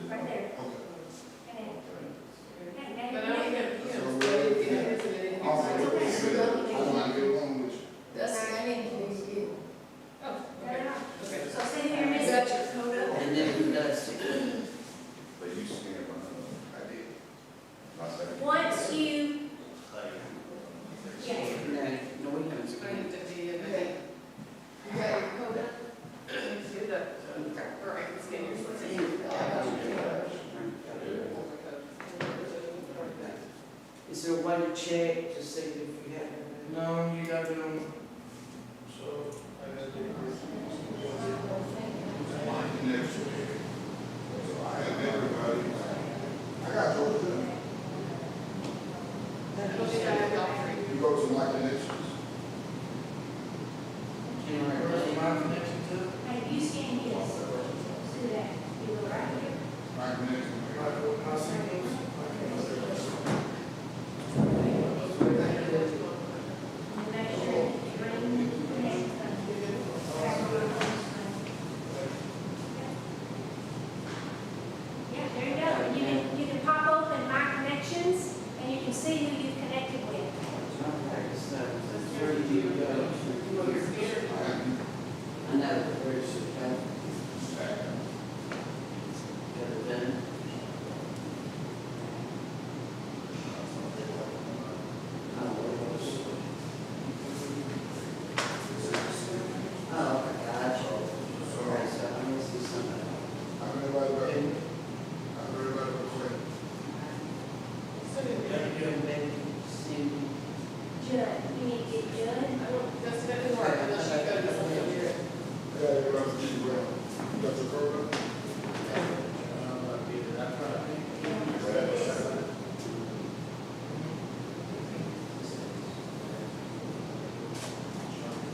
Right there. Connect. Okay, But I now don't you have, connect. you know, so it is, and then Also, it's- what they said, I want to get along with you. That's scanning. Oh, okay. Okay. So see who you're Is missing. that your code up? And then who does it? But you scan my, I did. My second. Once you, yes, No, we haven't I scanned. need to be in the. You got your code up? Let's get that. Or I can scan yours. Is there a way to check to see if you have it? No, you gotta do them. So, I gotta do My connection. So I have everybody. I got yours too. You go to my connections. Where's my connection to? hey, you scan Judd, you need to get Judd. I don't, that's gonna be hard, unless you go to something here. Yeah, you're right, you got your program?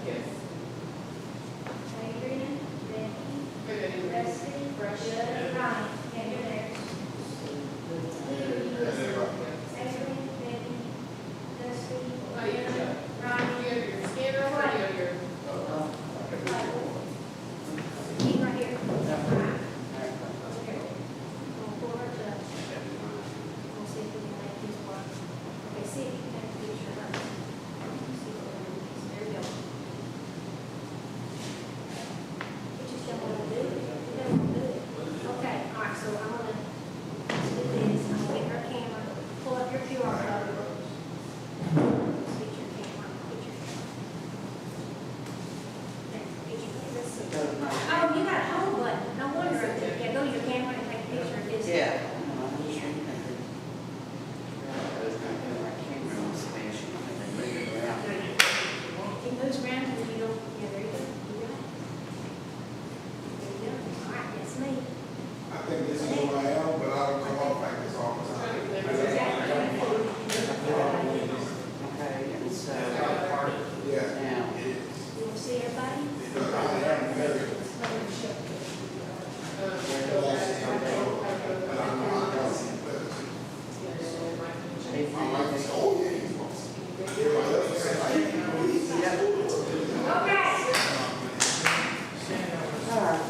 Yes. Adrian, Becky, Good idea. Rusty, Judd, Ryan, and you're there. Adrian, Becky, Dusty, Oh, yeah. Judd, Do Ryan, you have your scanner or do you have your? Keep right here. Alright. We'll pull her to, we'll see if we can make this work. Okay, see if you can take a picture of her. See what we're doing. There you go. We just don't want to do it. We don't want to do it. Okay, all right, so I'm gonna do this. I'm gonna get her camera, pull up your QR code. Let's get your camera, get your camera. There, get your, let's see. Oh, you got a home button. No wonder. Yeah, go to your camera and take a picture of this. Yeah. It moves around and you don't, yeah, there you go. You got it. There you go. All right, that's me. I think this is who I am, but I don't come off like this all the time. Okay, and so, Yeah. now, It is. You want to see everybody? Because I am very, Let me show you. but I'm not going my wife is, oh, yeah, he's awesome. Everybody else is saying, like, he's Okay. alright,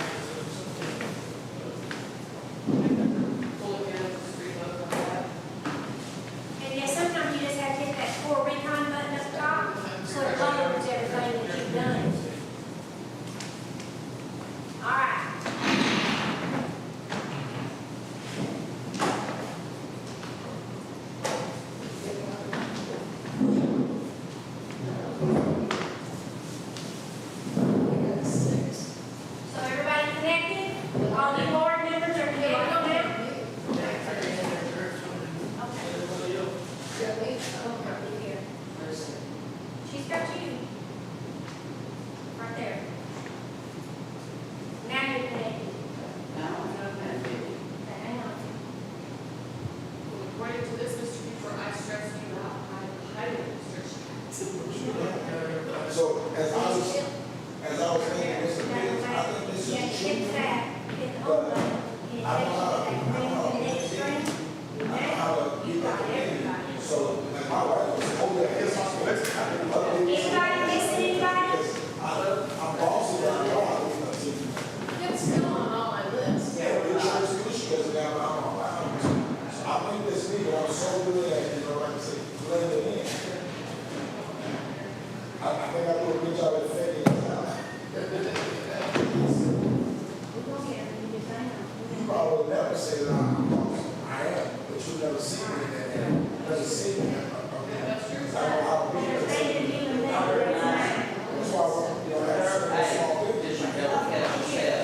Pull it down, just reload like that. And yeah, sometimes you just have to hit that core recon button up top, so it loads everything that you've done. All right. So everybody connected? All the board members are connected now? Okay. Here. She's got you. Right there. Now you're connected. now, okay. Okay, hang on. According to this, Mr. Cooper, I stress you out, I highly stress you out. So as I was thinking, this is, I think this Yeah, is hit true. that, hit the home button, and it takes you to that green, the next screen. I You know got how it? to You get got that in. everybody. So, like my wife was, oh, yeah, here's my let's kind of update this. Anybody missing anybody? I'm bossy right now, I don't know, see. It's still on all my list. Yeah, the insurance commission doesn't have, I'm on, so I think this meeting, I'm so good at, you know, like I say, blend it in. I think I do a good job at figuring this out. We're gonna get it, you just hang on. You probably would never say that I'm boss. I am, but you never see me in that, never see me. That's true. I know how to be. They didn't even know the reason. That's why I want, you know, have certain small Hey, business. did you double catch yourself?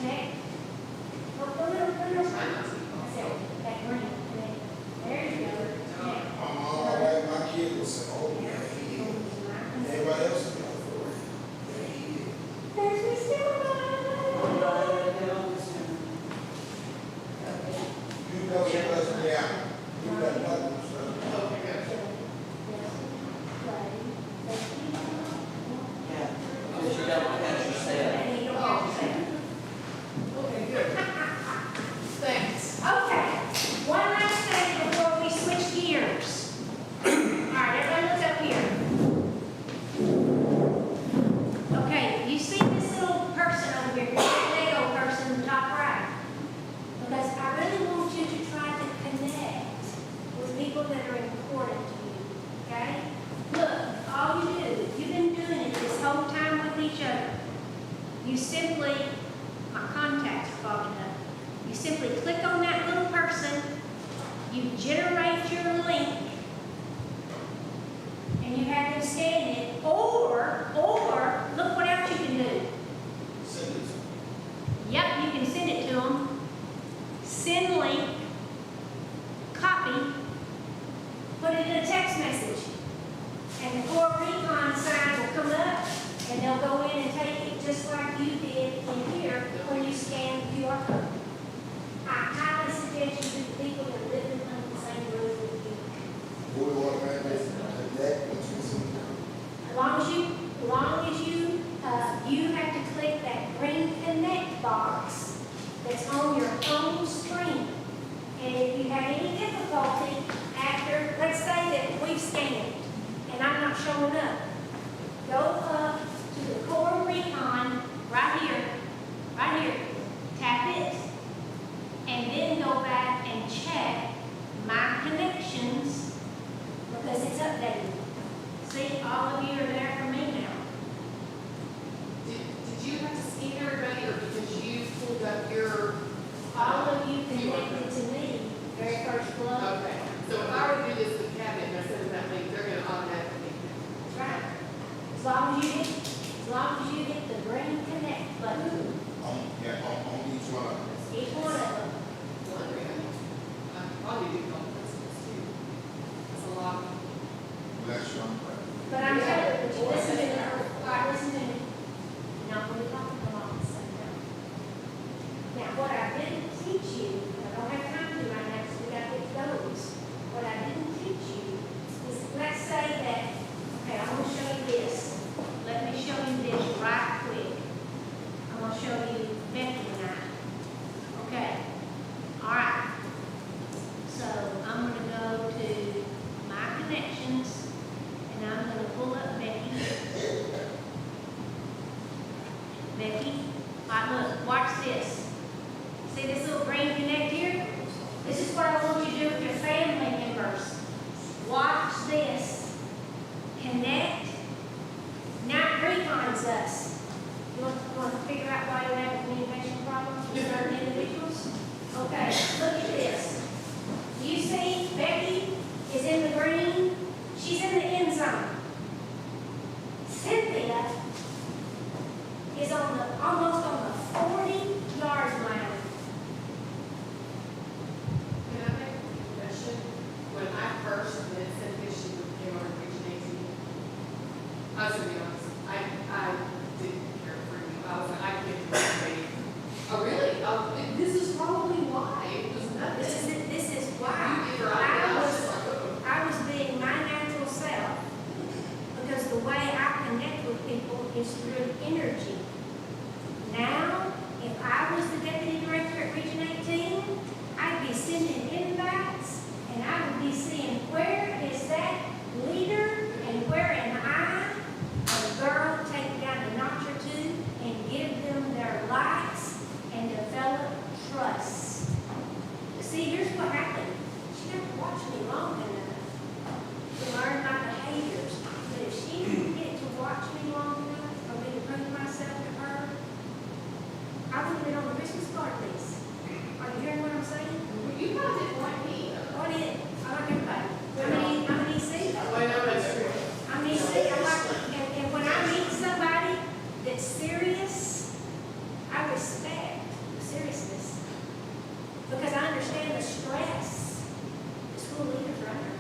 Next. Look, look, look, look. That's it, that green, connect. There you go. Next. Like my kid will say, oh, yeah, he is. Everybody else is going for it. Yeah, he is. There's Miss Silver. You know, she doesn't, yeah. You got nothing, so. Yeah, did you double catch yourself? Okay, good. Thanks. Okay, one last thing before we switch gears. All right, everybody look up here. Okay, you see this little person over here, this Lego person in the top right? Because I really want you to try to connect with people that are important to you, okay? Look, all you do, you've been doing it this whole time with each other. You simply, my contacts are fogging up. You simply click on that little person, you generate your link, and you have them scan it, or, look what else you can do. Send it to me. Yep, you can send it to them, send link, copy, put it in a text message. And the core recon sign will come up, and they'll go in and take it just like you did in here when you scan the QR code. I highly suggest you do the people that live under the same roof with you. Do we want to make this, that, which is, As long as you have to click that green connect box that's on your home screen. And if you have any difficulty after, let's say that we've scanned and I'm not showing up, go up to the core recon right here, tap it, and then go back and check my connections because it's updated. See, all of you are there for me now. Did you have to scan everybody, or because you pulled up your? All of you connected to me, very first flow. Okay, so if I were to do this with cabinet, and I send that link, they're gonna automatically. That's right. As long as you hit the green connect button, on each one. each one of them. Probably do call principals too. That's a lot. Bless you. But I'm telling you, listen to me, all right, listen to me. Not when we talk about the same time. Now, what I didn't teach you, I don't have time to right now because we got to get those. What I didn't teach you is, let's say that, okay, I'm gonna show you this. Let me show you this right quick. I'm gonna show you Becky and I. Okay, all right. So I'm gonna go to my connections and I'm gonna pull up Becky. Becky, right, look, watch this. See this little green connect here? This is what I want you to do with your family members. Watch this. Connect. Now it recons us. You want to figure out why you're having communication problems with certain individuals? Okay, look at this. You see Becky is in the green. She's in the end zone. Cynthia is almost on the 40-yard line. Can I make a confession? When I first met Cynthia, she came on Region 18. I was gonna be honest, I didn't care for you. I was like, I can't do this. Oh, really? Oh, this is probably why. It was nothing. This is why You give her idea. I was just like, I was being my natural self because the way I connect with people is through energy. Now, if I was the deputy director at Region 18, I'd be sending invites and I would be seeing where is that leader and where am I, a girl, take it down a notch or two and give them their likes and develop trust. See, here's what happened. She didn't watch me long enough to learn my behaviors. But if she didn't get to watch me long enough for me to prove myself to her, I would have been on the Christmas card list. Are you hearing what I'm saying? you probably didn't like me. What is? I like everybody. How many see? Oh, I know that's true. I mean, see, I like, and when I meet somebody that's serious, I respect the seriousness. Because I understand the stress the school leaders are under.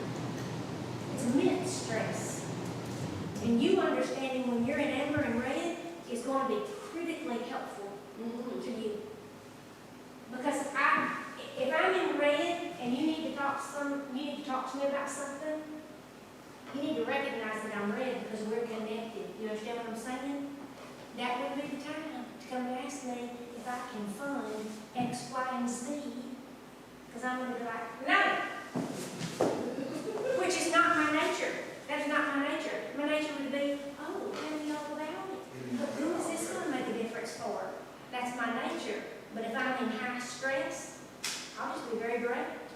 It's immense stress. And you understanding when you're in amber and red is going to be critically helpful to you. Because if I'm in red and you need to talk to me about something, you need to recognize that I'm red because we're connected. You understand what I'm saying? That would be the time to come and ask me if I can fund X, Y, and Z. Because I'm going to be like, no! Which is not my nature. That's not my nature. My nature would be, oh, tell me all about it. But who is this going to make a difference for? That's my nature. But if I'm in high stress, I'll just be very direct.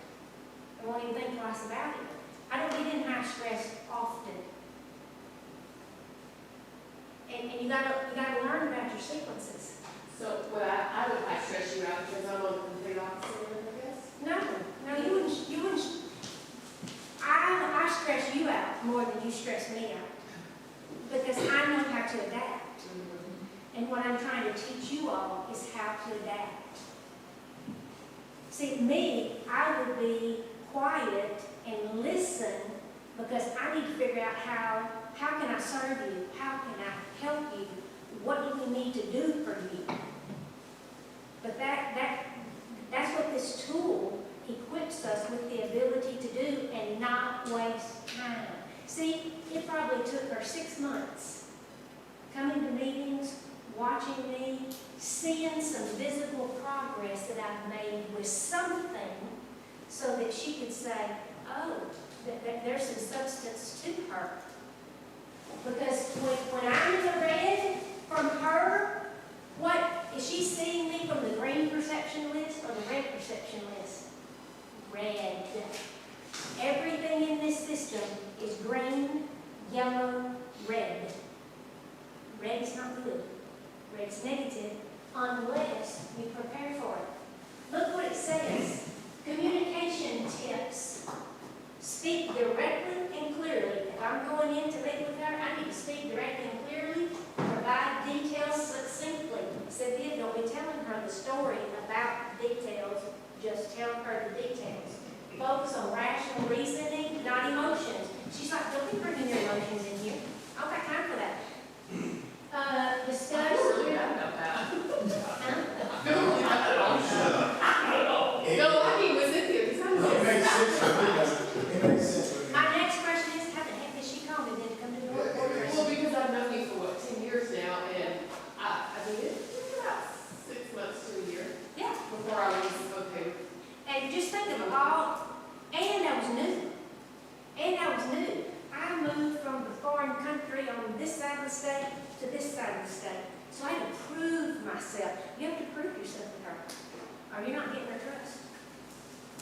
I won't even think twice about it. I don't get in high stress often. And you gotta learn about your sequences. So, what I would like stress you out because I'm on the complete opposite end, I guess. No, you wouldn't. I stress you out more than you stress me out. Because I know how to adapt. And what I'm trying to teach you all is how to adapt. See, me, I would be quiet and listen because I need to figure out how can I serve you? How can I help you? What do we need to do for you? But that's what this tool equips us with the ability to do and not waste time. See, it probably took her 6 months coming to meetings, watching me, seeing some visible progress that I've made with something so that she could say, oh, that there's some substance to her. Because when I'm in the red from her, what is she seeing me from the green perception list or the red perception list? Red. Everything in this system is green, yellow, red. Red is not good. Red is negative unless we prepare for it. Look what it says. Communication tips. Speak directly and clearly. If I'm going in to meet with her, I need to speak directly and clearly. Provide details succinctly. Cynthia, don't be telling her the story about details. Just tell her the details. Focus on rational reasoning, not emotions. She's like, don't be bringing your emotions in here. I don't got time for that. Discuss. No, I mean, with Cynthia, because I'm It makes sense for me, it makes sense for me. My next question is, how the heck did she call me then to come to the board? Well, because I've known you for, 10 years now, and I mean, it's about 6 months to a year Yeah. before I was okay. And just think of all, and I was new. I moved from the foreign country on this side of the state to this side of the state. So I had to prove myself. You have to prove yourself to her, or you're not getting her trust.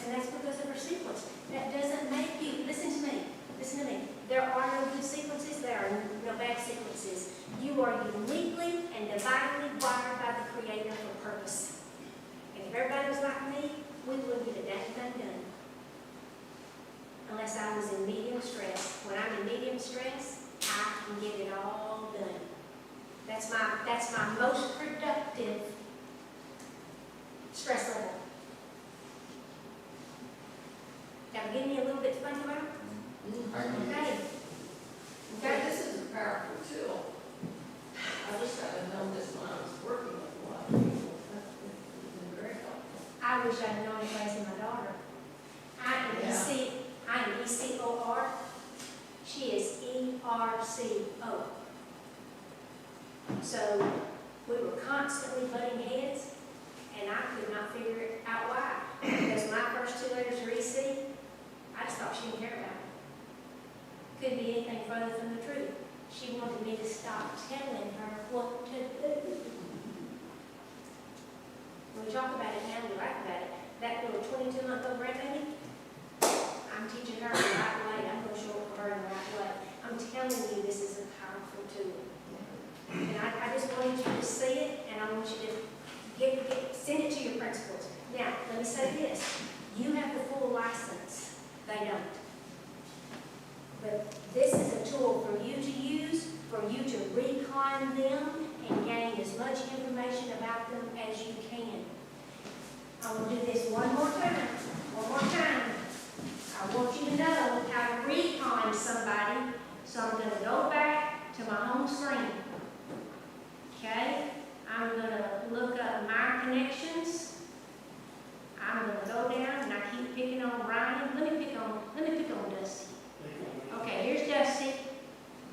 And that's because of her sequence. That doesn't make you, listen to me. There are no good sequences, there are no bad sequences. You are uniquely and divinely wired by the Creator for purpose. And if everybody was like me, we wouldn't get a damn thing done. Unless I was in medium stress. When I'm in medium stress, I can get it all done. That's my most productive stress level. Now, give me a little bit to think about. Okay. Okay, this is a powerful tool. I wish I'd have known this when I was working with a lot of people. It's been very helpful. I wish I'd known it raising my daughter. I am ECOR. She is ERCO. So we were constantly butting heads, and I could not figure out why. Because my first 2 letters were EC, I just thought she didn't care about it. Couldn't be anything further from the truth. She wanted me to stop telling her what to do. When we talk about it now, we laugh about it. That little 22-month-old grandbaby, I'm teaching her the right way. I'm going to show it for her in the right way. I'm telling you, this is a powerful tool. And I just wanted you to see it, and I want you to send it to your principals. Now, let me say this. You have the full license. They don't. But this is a tool for you to use, for you to recon them and gain as much information about them as you can. I will do this one more time. I want you to know how to recon somebody, so I'm going to go back to my home screen. Okay? I'm going to look up my connections. I'm going to go down, and I keep picking on Ryan. Let me pick on Dusty. Okay, here's Dusty.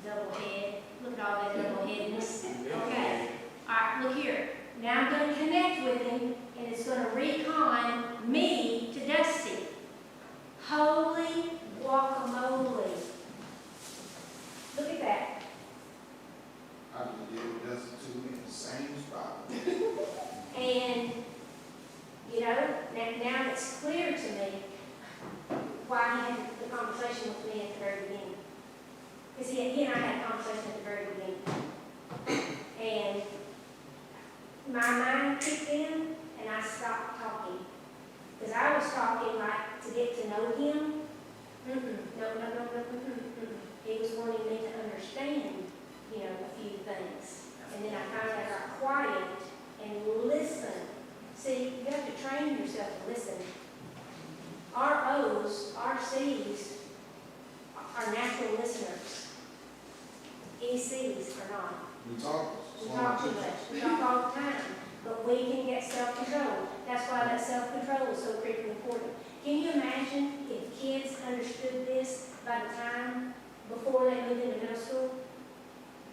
Double head. Look at all that double headedness. Okay. All right, look here. Now I'm going to connect with him, and it's going to recon me to Dusty. Holy guacamole. Look at that. I can give this to me in the same spot. And, you know, now it's clear to me why he had the conversation with me at the very beginning. Because he and I had a conversation at the very beginning. And my mind kicked in, and I stopped talking. Because I was talking like to get to know him. No. He was wanting me to understand, you know, a few things. And then I kind of got quiet and listened. See, you have to train yourself to listen. Our O's, our C's are natural EDCs or not. We talk. We talk too much, we talk all the time, but we can get self-control. That's why that self-control is so critically important. Can you imagine if kids understood this by the time before they moved into middle school?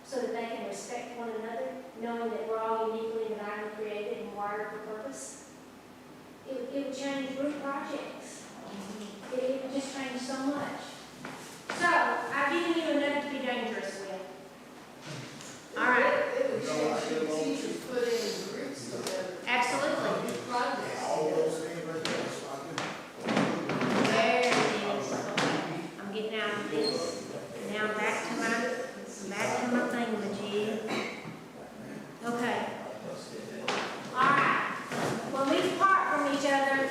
So that they can respect one another, knowing that we're all uniquely divinely created and wired for purpose? It would change group projects. It would just change so much. So, I've given you enough to be dangerous with. All right. It would change the teachers put in groups together. Absolutely. Projects. All those things right there, so I can. There it is. I'm getting out of this. Now back to my thingamajig. Okay. All right. When we depart from each other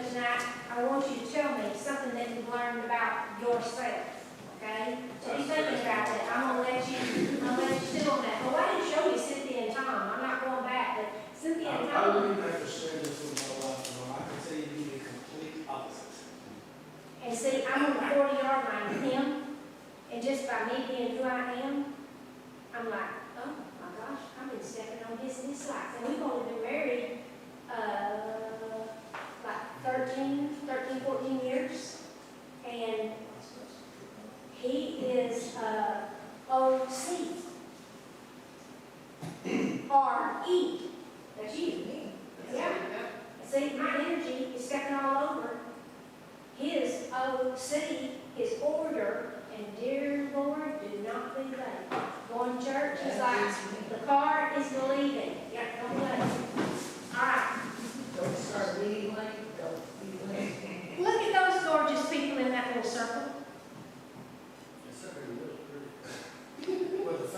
tonight, I want you to tell me something that you've learned about yourself. Okay? So be thinking about that. I'm gonna let you sit on that. But I didn't show you Cynthia and Tom. I'm not going back, but Cynthia and I Tom. wouldn't have to share this with my wife, but I can tell you the complete opposite. And see, I'm on the 40-yard line with him, and just by me being who I am, I'm like, oh my gosh, I've been stepping on his slides. And we've only been married, like 14 years. And he is, OC. R-E. That's you. Yeah. See, my energy is stepping all over. His OC is order, and dear Lord, do not be late. Going to church is like, the car is leaving. Yeah, don't be late. All right. Don't start leading late, don't be late. Look at those gorgeous people in that little circle.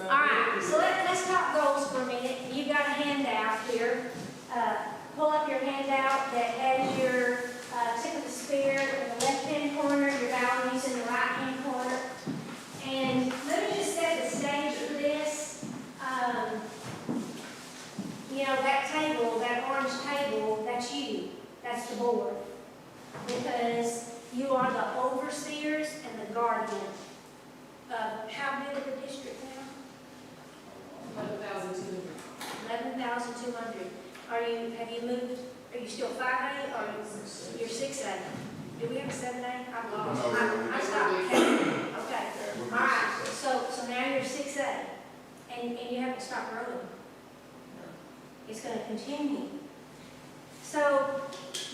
All right, so let's talk goals for a minute. You got a handout here. Pull up your handout that has your tip of the spear in the left-hand corner, your values in the right-hand corner. And let me just set the stage for this. You know, that table, that orange table, that's you. That's the board. Because you are the overseers and the guardian of how big of a district now? 11,200. 11,200. Have you moved, are you still 5A or you're 6A? Do we have a 7A? I've lost. No, I stopped counting. Okay. All right, so now you're 6A and you haven't stopped growing. It's going to continue. So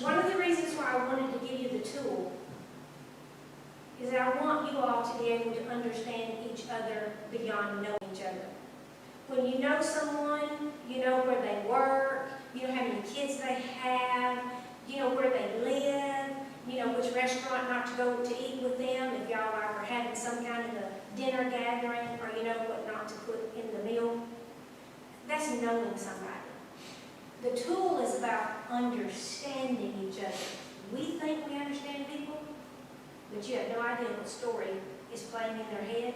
one of the reasons why I wanted to give you the tool is that I want you all to be able to understand each other beyond knowing each other. When you know someone, you know where they work, you know how many kids they have, you know where they live, you know which restaurant not to go to eat with them if y'all are having some kind of a dinner gathering, or you know what not to put in the meal. That's knowing somebody. The tool is about understanding each other. We think we understand people, but you have no idea what story is playing in their head,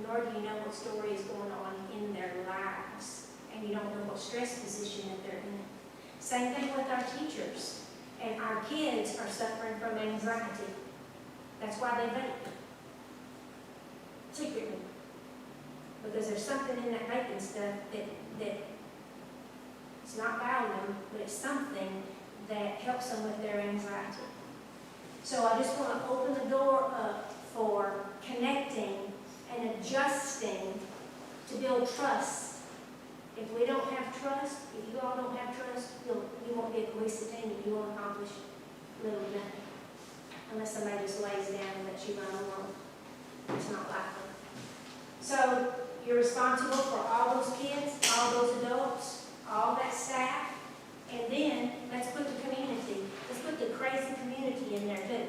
nor do you know what story is going on in their lives. And you don't know what stress position that they're in. Same thing with our teachers. And our kids are suffering from anxiety. That's why they vape. Secretly. Because there's something in that vaping stuff that it's not Valium, but it's something that helps them with their anxiety. So I just want to open the door up for connecting and adjusting to build trust. If we don't have trust, if you all don't have trust, you won't be a cohesive team and you won't accomplish little nothing. Unless somebody just lays down and lets you run alone. It's not likely. So you're responsible for all those kids, all those adults, all that staff, and then let's put the community, let's put the crazy community in there too.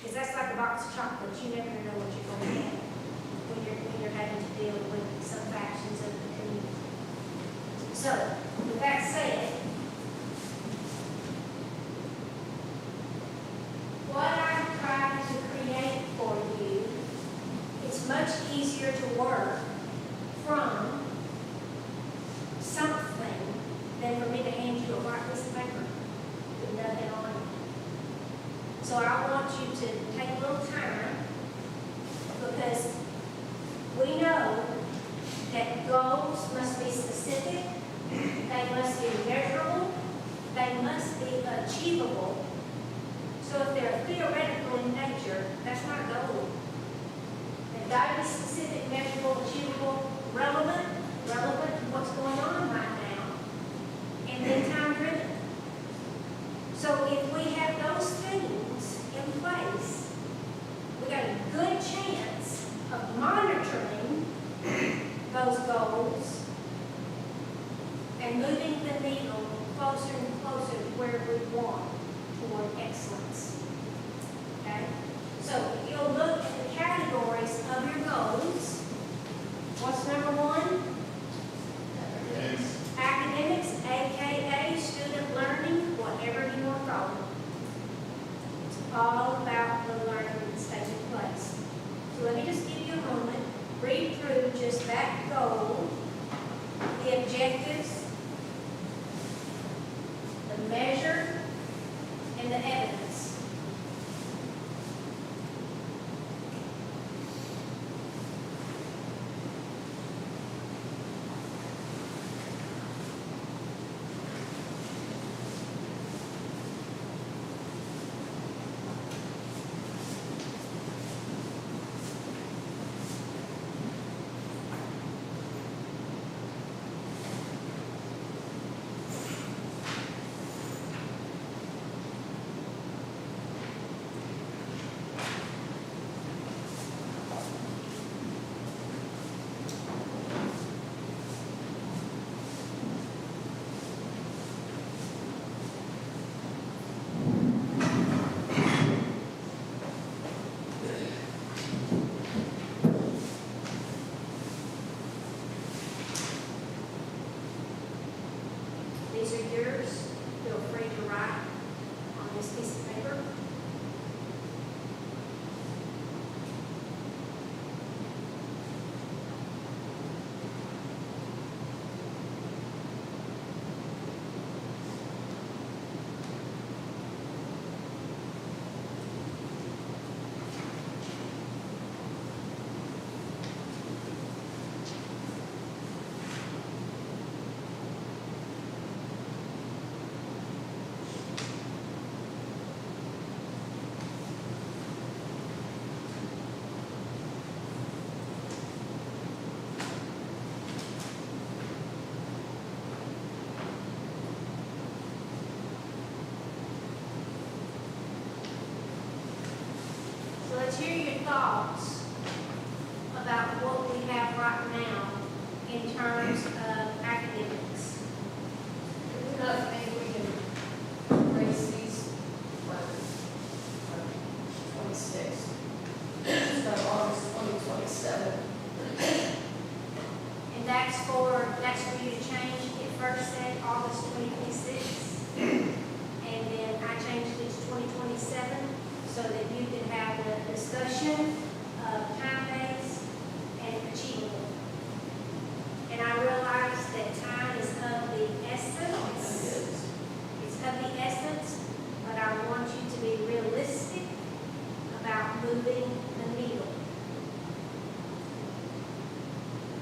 Because that's like a box of chocolates, you never know what you're going to get when you're having to deal with some factions of the community. So, with that said, what I'm trying to create for you, it's much easier to work from something than for me to hand you a white piece of paper with nothing on it. So I want you to take a little time, because relevant to what's going on right now, and then time-driven. So if we have those things in place, we got a good chance of monitoring those goals and moving the needle closer and closer to where we want, toward excellence. Okay? So if you'll look at the categories of your goals, what's number one? Academics, AKA student learning, whatever you want to call it. It's all about the learning that's taking place. So let me just give you a moment, read through just that goal, the objectives, the measure, and the evidence. These are yours. Feel free to write on this piece of paper. So let's hear your thoughts about what we have right now in terms of academics. Do you not think we can raise these by 26? Instead of August 2027? And that's for you to change. It first said August 2026, and then I changed it to 2027 so that you could have the discussion of time-based and achievable. And I realize that time is of the essence. It's of the essence, but I want you to be realistic about moving the needle.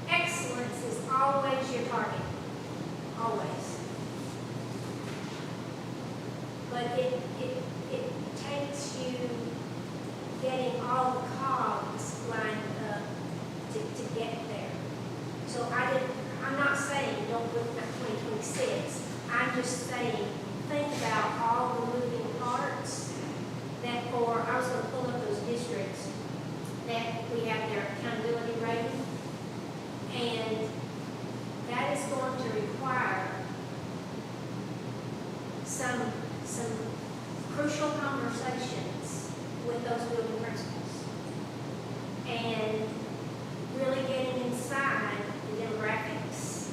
Excellence is always your target, always. But it takes you getting all the cogs lined up to get there. So I'm not saying don't look at 2026. I'm just saying think about all the moving parts that I was going to pull up those districts that we have their accountability rating. And that is going to require some crucial conversations with those building principals. And really getting inside the demographics,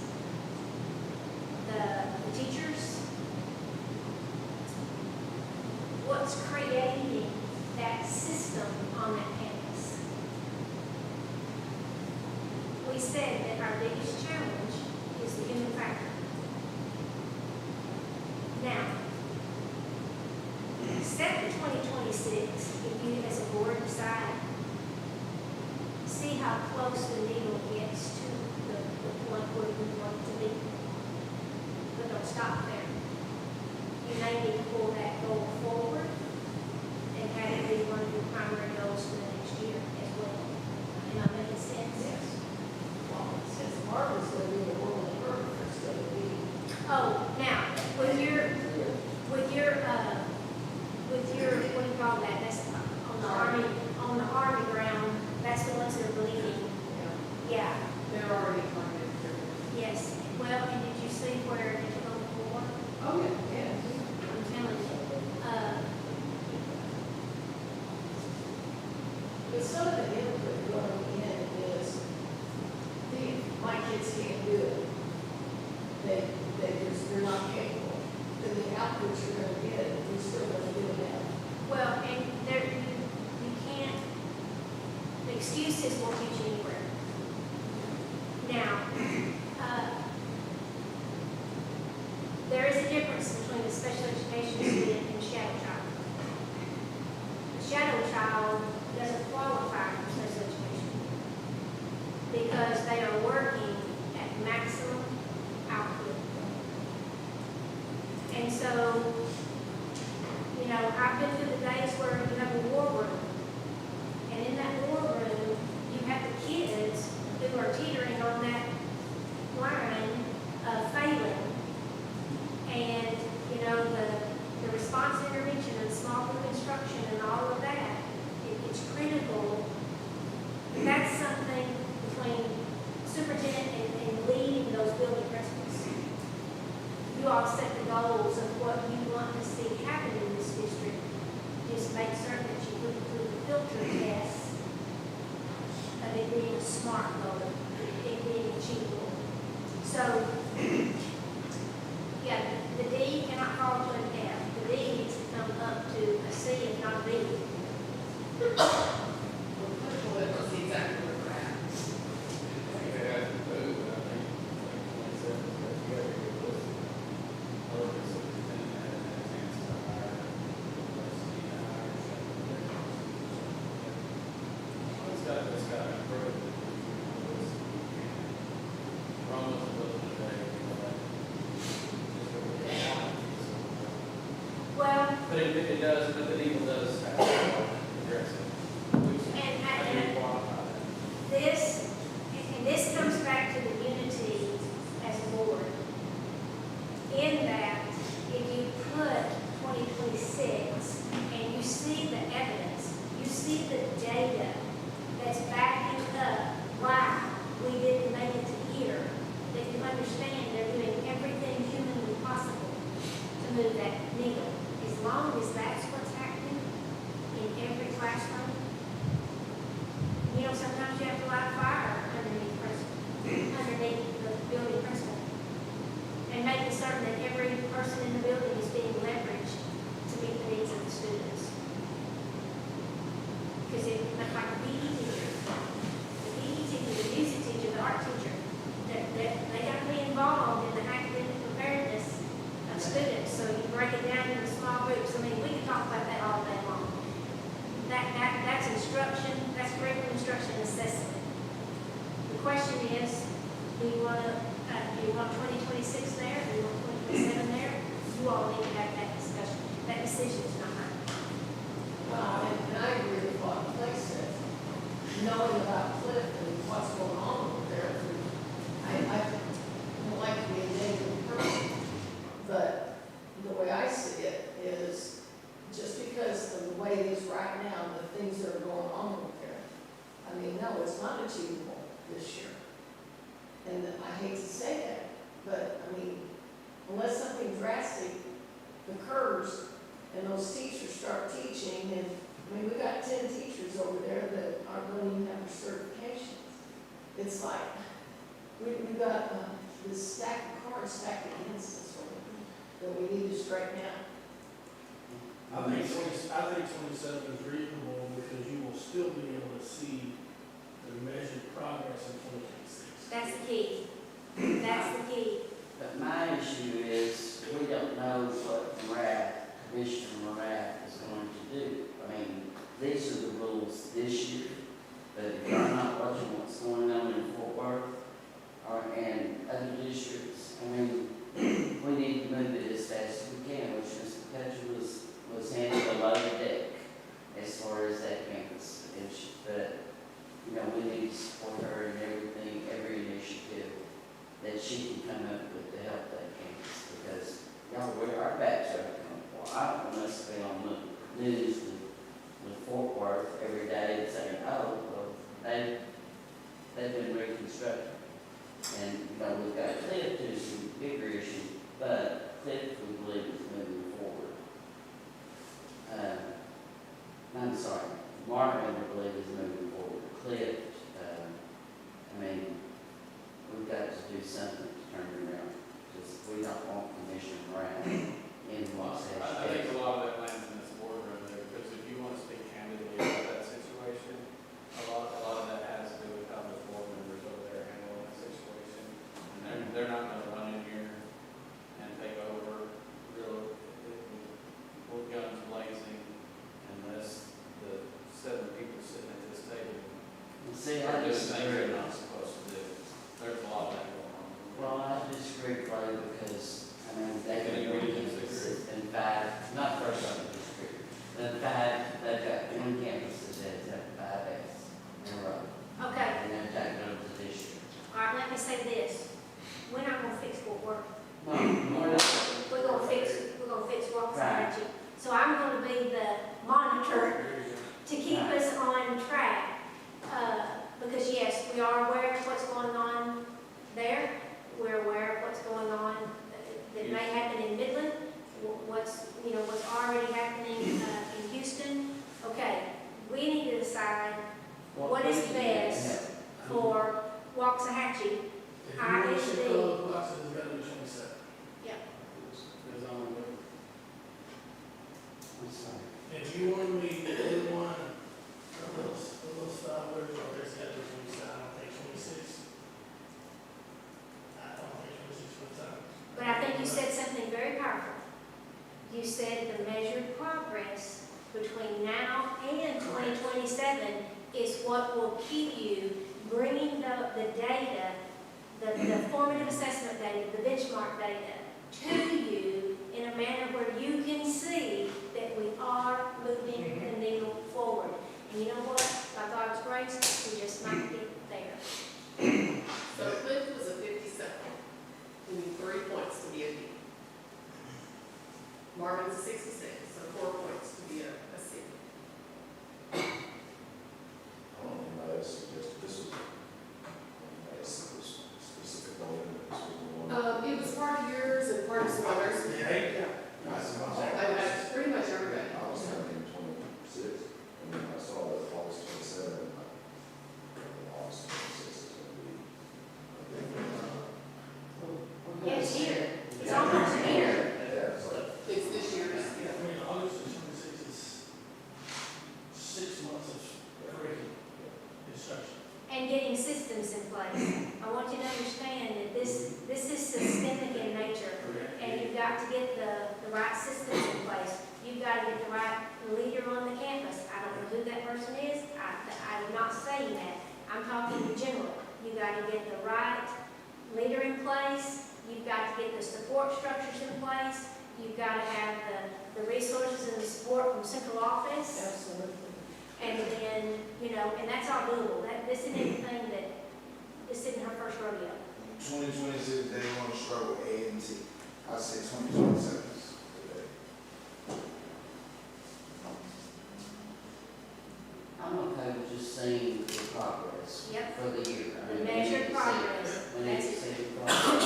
the teachers, what's creating that system on that campus. We said that our biggest challenge is the human factor. Now, set the 2026, if you as a board decide, see how close the needle gets to the point where you want it to be. But don't stop there. You may need to pull that goal forward and have it be one of your primary goals for the next year as well. Am I making sense? Yes. Well, since But some of the input going in is, my kids can't do it. They're not capable. Then the outputs you're gonna get, you're still gonna get it out. Well, and there, you can't, the excuses won't get you anywhere. Now, there is a difference between a special education student and a shadow child. A shadow child doesn't qualify for special education because they are working at maximum output. And so, you know, I've been through the days where you have a war room. And in that war room, you have the kids who are teetering on that line of failing. And, you know, the response intervention and small group instruction and all of that, it's critical. That's something between superintendent and lead and those building principals. You all set the goals of what you want to see happen in this district. Just make certain that you put through the filter test of it being a SMART goal, it being achievable. So, yeah, the D cannot fall to an F. The D needs to come up to a C if not a B. Well, critical literacy, exactly where we're at. Well, But it does, but the evil does have to address it. and this, and this comes back to the unity as a board. In that, if you put 2026 and you see the evidence, you see the data that's backing up why we didn't make it to here, that you understand they're doing everything humanly possible to move that needle. As long as that's what's happening in every classroom, you know, sometimes you have to light a fire underneath the building principal. And making certain that every person in the building is being leveraged to meet the needs of the students. Because it, like the PE teacher, the music teacher, the art teacher, they got to be involved in the academic preparedness of students. So you break it down into small groups. I mean, we can talk about that all day long. That's instruction, that's curriculum instruction assessment. The question is, do you want 2026 there? Do you want 2027 there? You all need to have that discussion. That decision is not mine. Well, and I agree with what Clay said. Knowing about Cliff and what's going on over there, I don't like to be a negative person, but the way I see it is just because of the way it is right now, the things that are going on over there. I mean, no, it's not achievable this year. And I hate to say that, but I mean, unless something drastic occurs and those teachers start teaching, and I mean, we got 10 teachers over there that aren't going to even have their certifications. It's like, we've got this stack of cards stacked against us that we need to straighten out. I think 27 is reasonable because you will still be able to see the measured progress in 2026. That's the key. That's the key. But my issue is, we don't know what Commissioner Morath is going to do. I mean, these are the rules this year, but if you're not watching what's going on in Fort Worth and other districts, I mean, we need to move it as fast as we can, which Mr. Kutcher was handing a loaded deck as far as that campus. But, you know, we need to support her in everything, every initiative that she can come up with to help that campus, because, y'all, our backs are coming. Well, I don't want us to be on the news with Fort Worth every day and saying, oh, well, they've been reconstructed. And, you know, we've got Cliff to some bigger issues, but Cliff, we believe, is moving forward. I'm sorry, Martin, we believe, is moving See, They're I doing things disagree. they're not supposed to do. There's a lot of that going on. Well, I disagree, Clay, because, I mean, they Can can you bring read in this? in fact, not first I disagree. In fact, they've got one campus that has 5 days in a row. Okay, And they're taking over the district. all right, let me say this. We're not gonna fix Fort Worth. No, we're not. We're gonna fix Waxahachie. So I'm gonna be the monitor to keep us on track. Because yes, we are aware of what's going on there. We're aware of what's going on that may happen in Midland, what's already happening in Houston. Okay, we need to decide what is best for Waxahachie. If you want to shift those boxes, it's gotta be 27. Yeah. Because I'm sorry. if you want me to do one, a little style version, there's gotta be 27, I don't think 26. I don't think 26 for the time. But I think you said something very powerful. You said the measured progress between now and 2027 is what will keep you bringing the data, the formative assessment data, the benchmark data to you in a manner where you can see that we are moving the needle forward. And you know what? By God's grace, we just might get there. So Cliff was a 57. You need 3 points to be a D. Marvin's a 66, so 4 points to be a C. I don't think I suggested this was, specific on it, this was the one. It was part of yours and part of some others. Yeah. I pretty much everybody. I was thinking 26, and then I saw that August 27, and August 26 is going to be, I think, Yeah, it's here. It's almost here. yeah, it's like, It's this year's, I mean, August of 26 is 6 months of curriculum instruction. And getting systems in place. I want you to understand that this is systemic in nature. And you've got to get the right systems in place. You've got to get the right leader on the campus. I don't know who that person is. I'm not saying that. I'm talking in general. You've got to get the right leader in place. You've got to get the support structures in place. You've got to have the resources and the support from central office. Absolutely. And then, and that's all doable. This isn't anything this isn't her first rodeo. 2026, they want to start with A and T. I say 2027. I'm okay with just seeing the progress Yep. for the year. I The mean, measured we need to see- progress. We need to That's see the progress.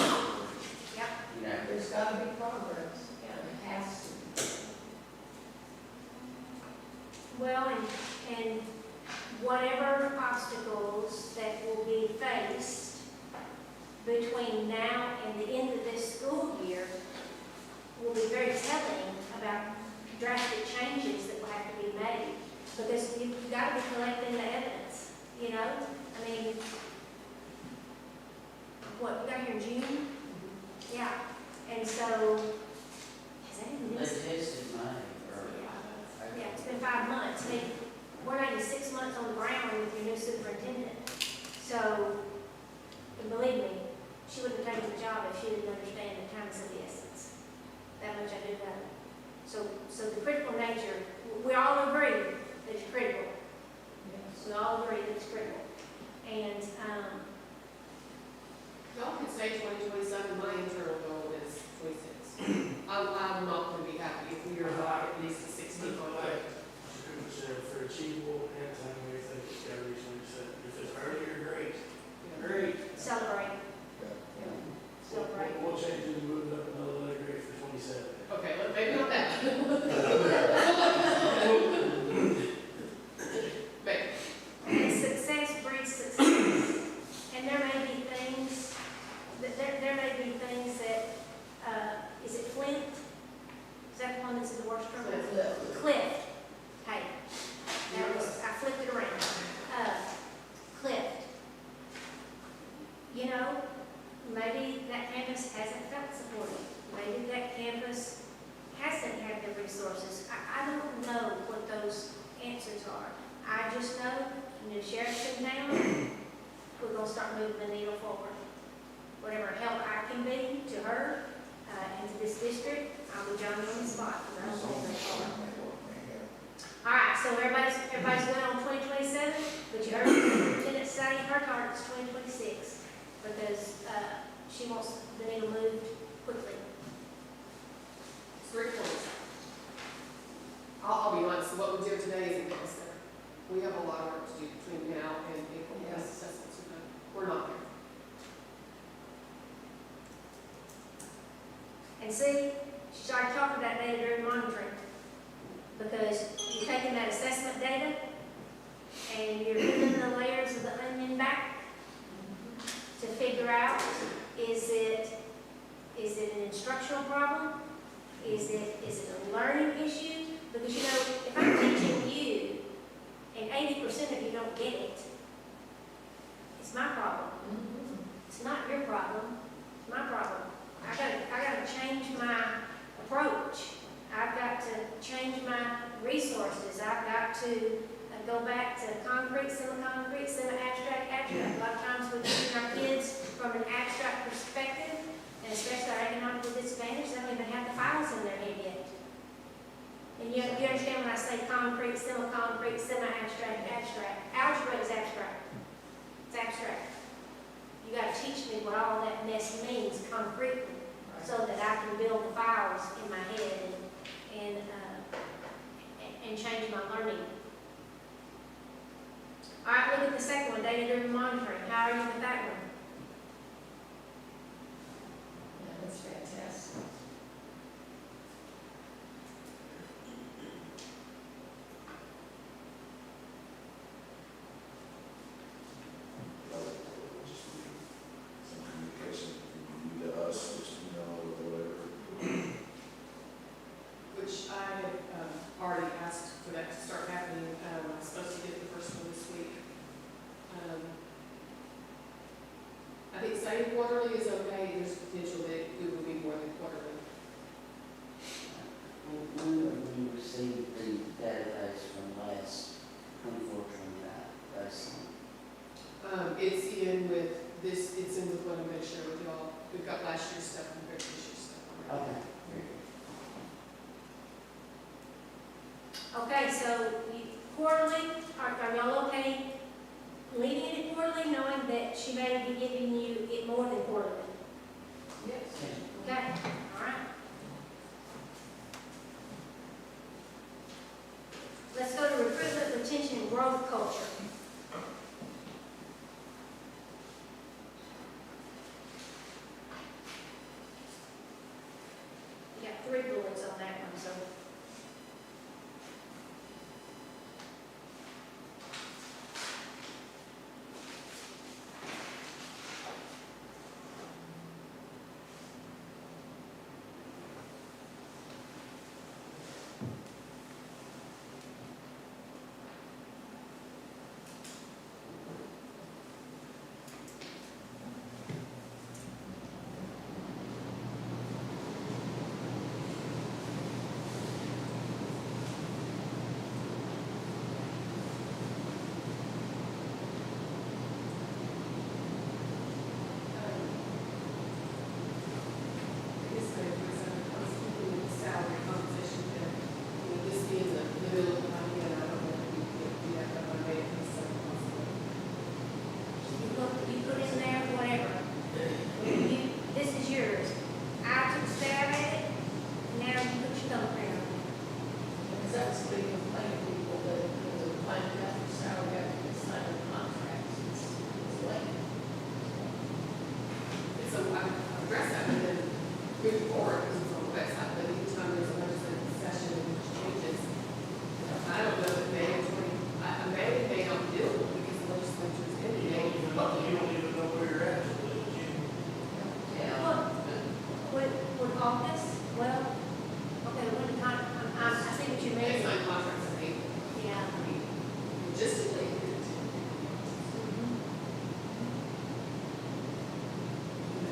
Yep. You know, There's gotta be progress. It has to. Well, and whatever obstacles that will be faced between now and the end of this school year will be very telling about drastic changes that will have to be made. Because you've got to be collecting the evidence, I mean, what, you got here in June? Yeah, and so, has that even they been? tested mine, or, Yeah, it's been 5 months. I mean, we're only 6 months on the ground with your new superintendent. So, and believe me, she wouldn't have taken the job if she didn't understand the time is of the essence. That much I do know. So the critical nature, we all agree that it's critical. Yes. We all agree that it's critical. And, Y'all can say 2027, my internal goal is 26. I'm not going to be happy if we are not at least a 16 on Like, it. Cooper said, for achievable and timely, I think it's gotta be 27. If it's earlier, great. Great. celebrate. Celebrate. We'll change it and move it up another letter grade for 27. Okay, maybe not that. Maybe. And success breeds success. And there may be things, there may be things that, is it Flint? Is that the one that's in the worst trouble? Clift. Hey, that was, I flipped it around. Clift. Maybe that campus hasn't felt supported. Maybe that campus hasn't had the resources. I don't know what those answers are. I just know, the sheriff's in town, gonna start moving the needle forward. Whatever help I can be to her, and to this district, I'll be Johnny on the spot, because I don't think they are. All right, so everybody's good on 2027, but you heard Lieutenant say her target's 2026, because, she wants the needle moved quickly. It's 3 points. I'll be honest, what we do today isn't getting us there. We have a lot of work to do between now and April, as assessments are done. We're not there. And see, she's already talked about data-driven monitoring, because you're taking that assessment data, and you're peeling the layers of the onion back to figure out, is it an instructional problem? Is it a learning issue? Because, you know, if I'm teaching you, and 80% of you don't get it, it's my problem. It's not your problem, it's my problem. I gotta change my approach. I've got to change my resources. I've got to go back to concrete, semi-concrete, semi-abstract, abstract. A lot of times we teach our kids from an abstract perspective, and especially our economically disadvantaged, they don't even have the files in their head yet. And you understand when I say concrete, semi-concrete, semi-abstract, abstract. Algebra is abstract. It's abstract. You got to teach me what all that mess means concretely, so that I can build the files in my head and change my learning. All right, look at the second one, data-driven monitoring. How are you with that one? Yeah, that's fantastic. Just be some communication from you to us, just, or whatever. Which I had already asked for that to start happening. I'm supposed to get the first one this week. I think saying quarterly is okay. There's potential that it will be more than quarterly. When we received the database from last 24, 25, based on. It's in with this, it's in with what I'm going to share with y'all. We've got last year's stuff and we've got this year's stuff already. Okay, very good. Okay, so quarterly, are y'all okay leaving it at quarterly, knowing that she may be giving you it more than quarterly? Yes. Okay, all right. Let's go to recruitment, retention, and growth culture. You got 3 bullets on that one, so. You put in there whatever. This is yours. I took a stab at it, now you put your thumb down. Because that was big complaint people that the plan after salary after the sign of contracts, it's like, So I've addressed that and then moved forward because it's on the website, but each time there's a legislative session and there's changes, I don't know that May of 20, may not be doable because the legislature is ending. You don't even know where you're at, so that you. With August, well, okay, when I see what you They mean. sign contracts in April. Yeah. I mean, logistically,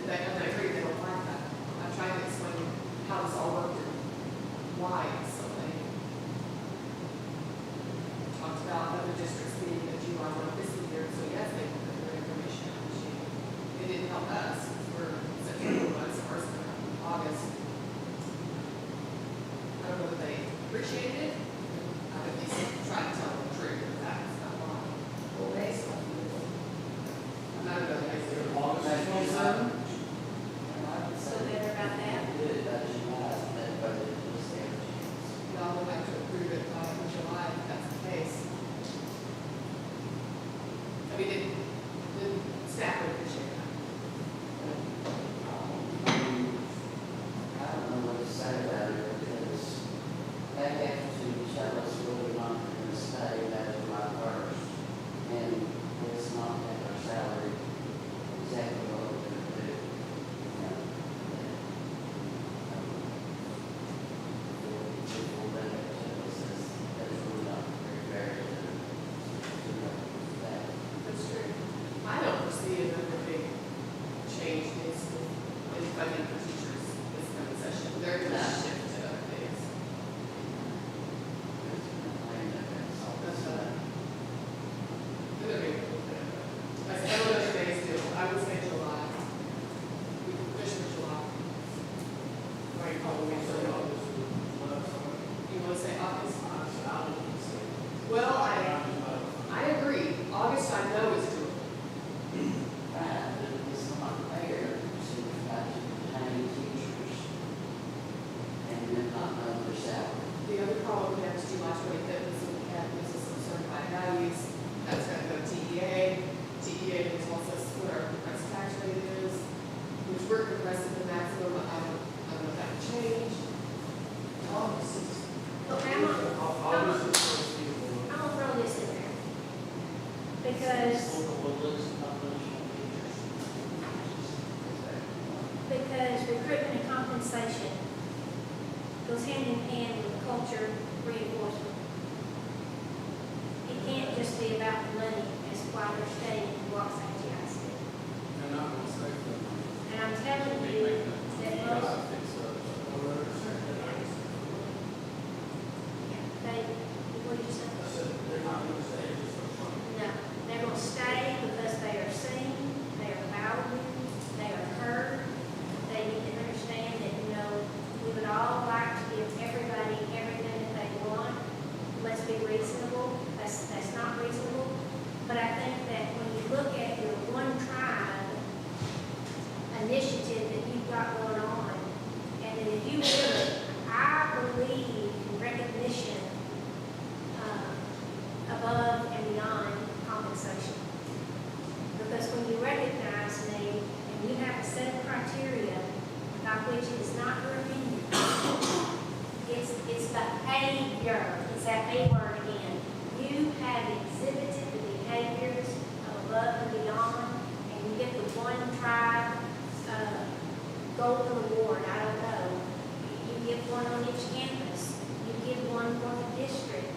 I agree, they don't like that. I tried to explain recruitment and compensation goes hand in hand with culture reinforcement. It can't just be about the money as why they're staying in Waxahachie High School. They're not gonna stay for them. And I'm telling They you make them. that You most, gotta fix those. they, what did you say? I said, they're not gonna stay just for fun. No, they're gonna stay because they are seen, they are valued, they are heard. They need to understand that, you know, we would all like to give everybody everything that they want. Let's be reasonable. That's not reasonable. But I think that when you look at your one tribe initiative that you've got going on, and that if you would, I believe in recognition above and beyond compensation. Because when you recognize me and you have a set of criteria by which it is not your opinion, it's behavior. It's that A word again. You have exhibited the behaviors of above and beyond, and you get the one tribe golden award. I don't know. You give one on each campus. You give one for the district.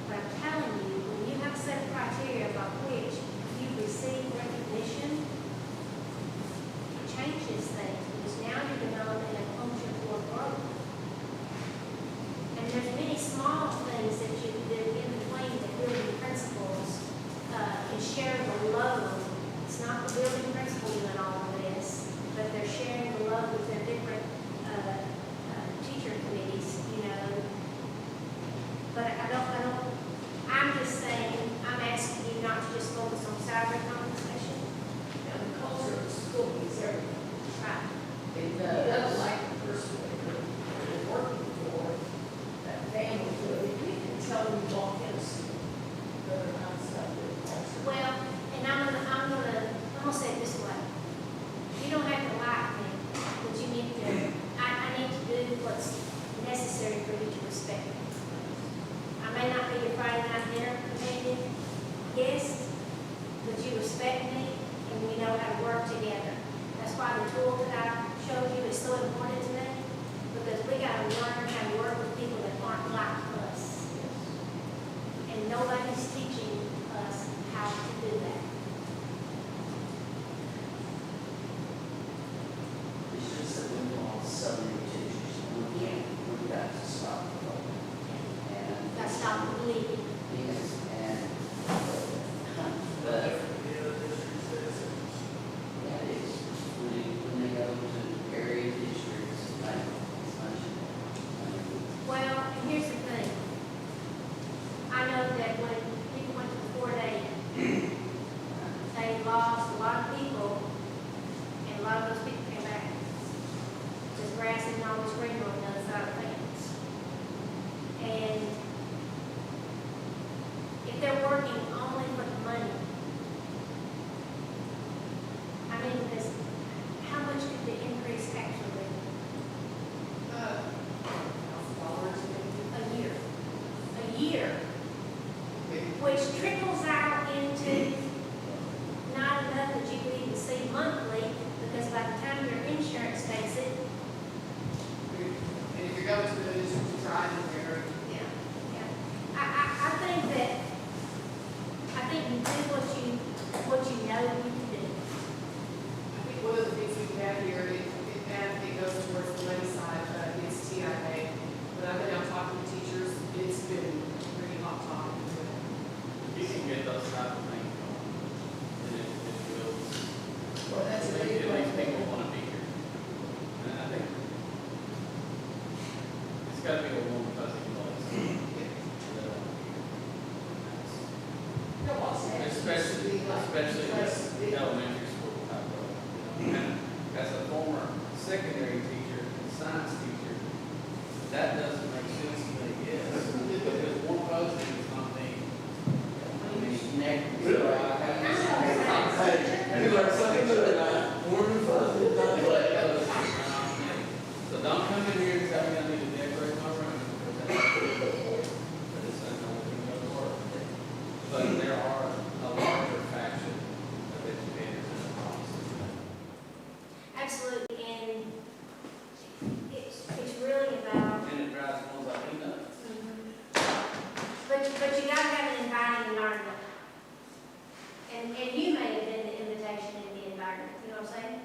But I'm telling you, when you have a set of criteria by which you receive recognition, it changes things because now you're developing a culture for growth. And there's many small things that you can do in between the building principals and share the load. It's not the building principal doing all of this, but they're sharing the load with their different teacher committees, you know. But I'm just saying, I'm asking you not to just focus on salary compensation. And the culture of the school is everything. Right. It doesn't like the person that you're working for, that family, but if you can tell them you walk in a school, whether or not stuff with culture. Well, and I'm gonna say it this way. You don't have to like me, but you need to, I need to do what's necessary for you to respect me. I may not be your Friday night dinner companion, guest, but you respect me and we know how to work together. That's why the tool that I showed you is so important to me, because we gotta learn how to work with people that aren't like us. And nobody's teaching us how to do that. It's just that we lost so many teachers, we've got to stop the problem. And. Gotta stop the bleeding. Yes, and, but, The other districts, that is, when they go to area districts, like, it's much, Well, and here's the thing. I know that when people went to the 4-day, they lost a lot of people, and a lot of those people came back. Because grass isn't always greener on the other side of things. And if they're working only for the money, I mean, because how much could the increase actually be? $1,000 maybe. A year. A year. Which trickles out into not enough that you can even see monthly, because by the time your insurance takes it, And if you're going to the district to try and there, yeah, yeah. I think that, I think you do what you know you can do. I think one of the things we have here, it goes towards the money side, it's TIA. When I've been out talking to teachers, it's been pretty hot talking to them. You can get those type of things going, and it builds. Well, that's a It big makes one. people want to be here. And I think it's got to be a warm, fuzzy place. No, what's that? Especially, Place to be. elementary school type of, and as a former secondary teacher and science teacher, that doesn't make sense to me, yes. Because warm fuzzy is not me. I mean, negative. so I have You learn something new tonight. Warm and fuzzy. So don't come in here and tell me I need to decorate my room, because that's that is not going to work. But there are a larger faction of educators in the process. Absolutely, and I'm saying?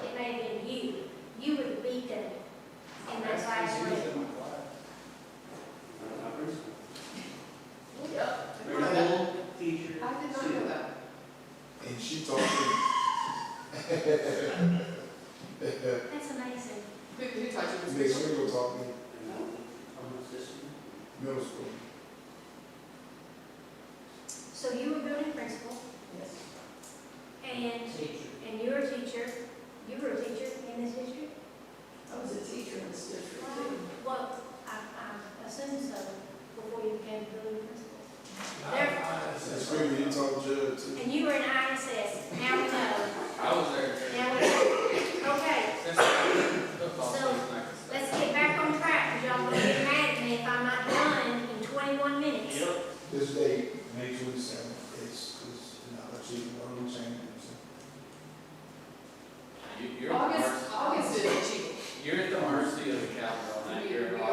It may have been you. You were the beacon in that classroom. My principal. Yep. Principal, teacher. I did not know that. And she told me. That's amazing. Who taught you Miss this? Swingle taught me Almost this one. middle school. So you were building principal, Yes. and, Teacher. and you're a teacher. You were a teacher in this district? I was a teacher in this district too. Well, I assume so, before you became building principal. Miss Swingle, you taught Judd too. And you were in ISS, now we know. I was there. Now we know. Okay, Since football So, season, I could stay. let's get back on track, because y'all gonna get mad at me if I'm not done in 21 minutes. This date, May 27th, is not achievable, no change. You're at the August is achievable. you're at the mercy of the calendar on that. You're We at are.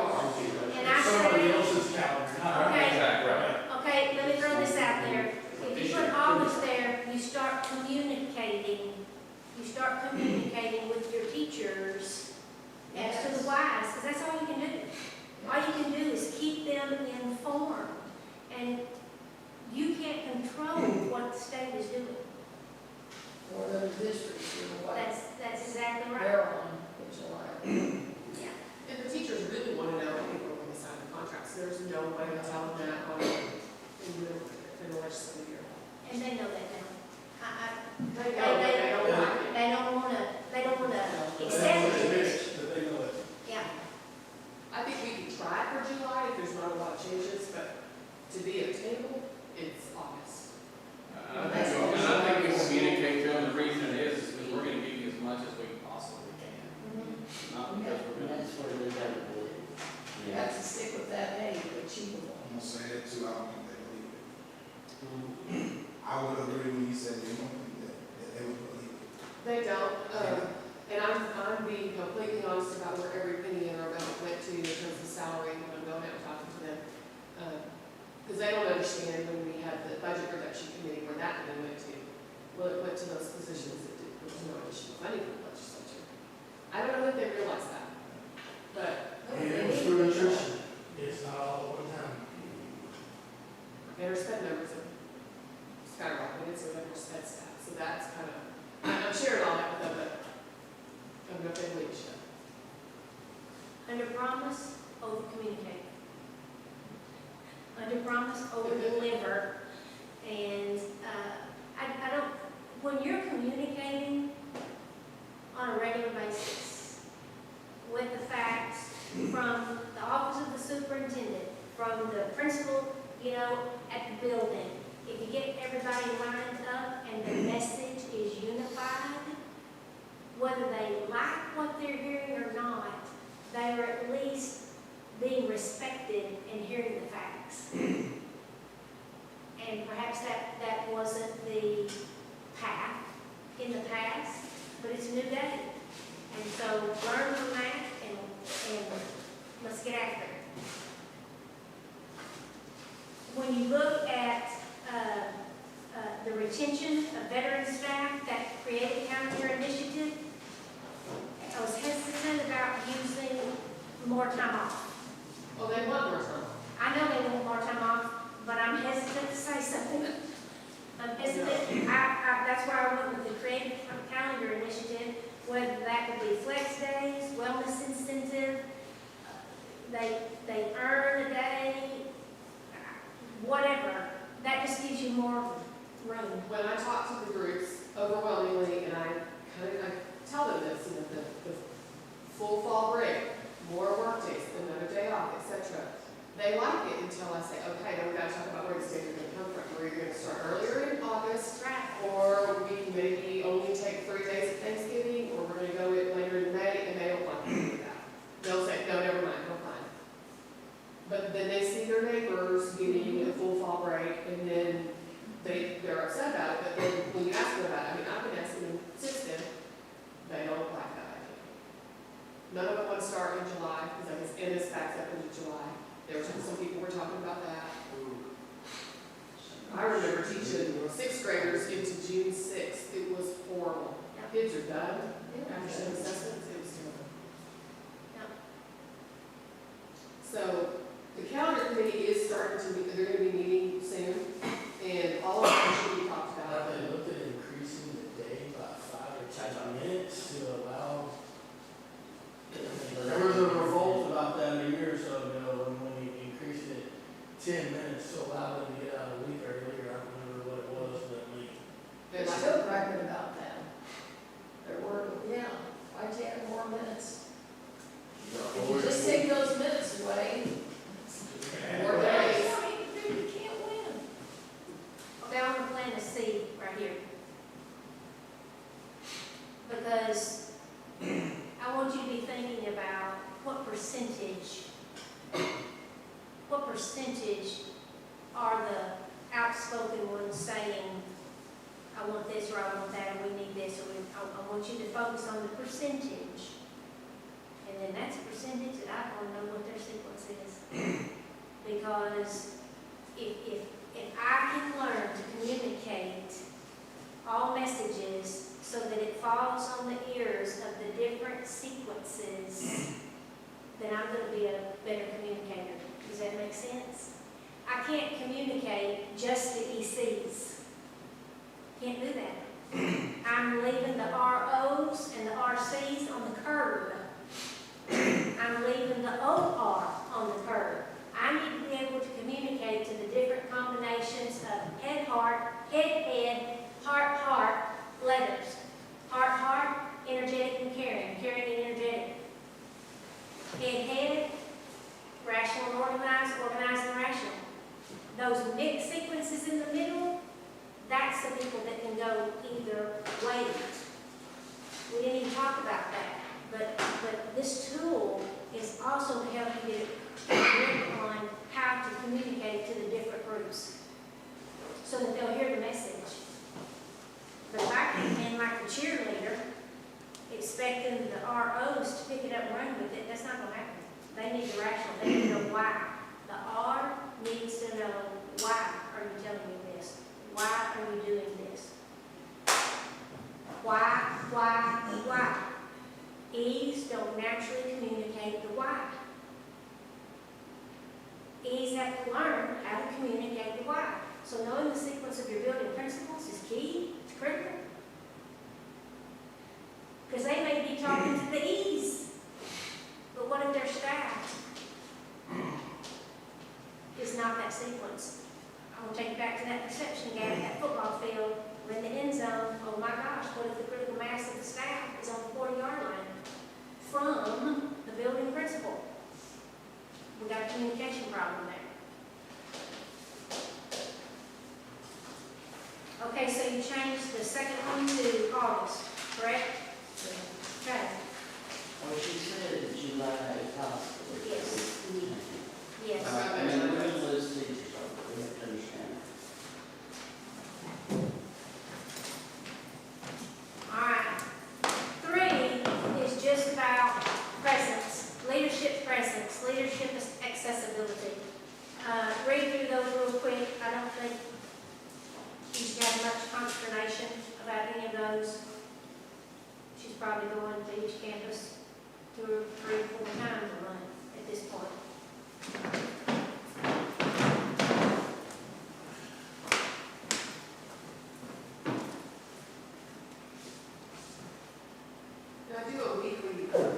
And I Somebody say, else's calendar, not Okay. Exactly right. okay, let me throw this out there. If you put August there, you start communicating with your teachers as to the whys, because that's all you can do. All you can do is keep them informed, and you can't control what the state is doing. Or those districts, you know, what That's exactly right. they're on in July. Yeah. And the teachers really want to know April when they sign the contracts. There's no way to tell them that in the legislative year. And they know that now. They don't like it. They don't wanna But accept they know it. it's that they know it. Yeah. I think we can try for July if there's not a lot of changes, but to be obtainable, it's August. And I think we communicate to them, the reason it is because we're gonna give you as much as we possibly can. Not because we're And gonna. that's where they got to do it. You have to stick with that date, achievable. I'm gonna say that too, I don't think they believe it. Mhm. I would agree when you said they don't think that they would believe it. They don't, and I'm being completely honest about where every penny in our budget went to in terms of salary when I'm going out and talking to them. Because they don't understand when we had the budget reduction committee where that money went to. Well, it went to those positions that there was no additional funding for the legislature. I don't know if they realize that, but And it was through attrition. It's not all at one time. their sped numbers have skyrocketed, so they're sped staff. So that's kind of, I'm sharing all that with them, but I don't know if they believe it. Under promise, over communicate. Under promise, over deliver. And I don't, when you're communicating on a regular basis with the facts from the office of the superintendent, from the principal, at the building, if you get everybody lined up and the message is unified, whether they like what they're hearing or not, they are at least being respected and hearing the facts. And perhaps that wasn't the path in the past, but it's a new day. And so learn from that and let's get after it. When you look at the retention of veteran staff, that Creative Calendar Initiative, I was hesitant about using more time off. Well, they want more time. I know they want more time off, but I'm hesitant to say something. I'm hesitant, that's why I went with the Creative Calendar Initiative, whether that would be flex days, wellness incentive, they earn a day, whatever, that just gives you more room. When I talk to the groups, overwhelmingly, and I tell them this, the full fall break, more work days, another day off, etc. They like it until I say, okay, now we gotta talk about where the days are gonna come from. We're gonna start earlier in August, Right. or we can maybe only take 3 days of Thanksgiving, or we're gonna go in later in May, and they don't like to do that. They'll say, no, never mind, we're fine. But then they see their neighbors getting a full fall break, and then they're upset about it, but then when you ask them about it, I mean, I've been asking them since then, they don't like that idea. None of them want to start in July, because I guess, and this backs up into July. Some people were talking about that. I remember teaching 6th graders into June 6th. It was problem with that, or we need this, or I want you to focus on the percentage. And then that's a percentage that I want to know what their sequence is. Because if I can learn to communicate all messages so that it falls on the ears of the different sequences, then I'm going to be a better communicator. Does that make sense? I can't communicate just to ECs. Can't do that. I'm leaving the ROs and the RCs on the curb. I'm leaving the OR on the curb. I need to be able to communicate to the different combinations of head, heart, heart, letters. Heart, energetic and caring and energetic. Head, rational and organized and rational. Those mixed sequences in the middle, that's the people that can go either way. We didn't even talk about that, but this tool is also to help you get a grip on how to communicate to the different groups so that they'll hear the message. But if I come in like the cheerleader, expecting the ROs to pick it up and run with it, that's not going to happen. They need the rational, they need to know why. The R needs to know, why are you telling me this? Why are you doing this? Why? E's don't naturally communicate the why. E's have to learn how to communicate the why. So knowing the sequence of your building principles is key, it's critical. Because they may be talking to the E's, but what if their staff is not that sequence? I will take you back to that reception game at that football field. We're in the end zone. Oh my gosh, what if the critical mass of the staff is on the 40-yard line from the building principal? We got a communication problem there. Okay, so you changed the second one to August, correct? Okay. Well, she said July if possible. Yes. Yes. I mean, we're going to lose teachers, we have to understand. All right. 3 is just about presence, leadership presence, leadership accessibility. Read through those real quick. I don't think she's got much consternation about any of those. She's probably going to each campus 2 or 3 or 4 times a month at this point. Now, I do a weekly board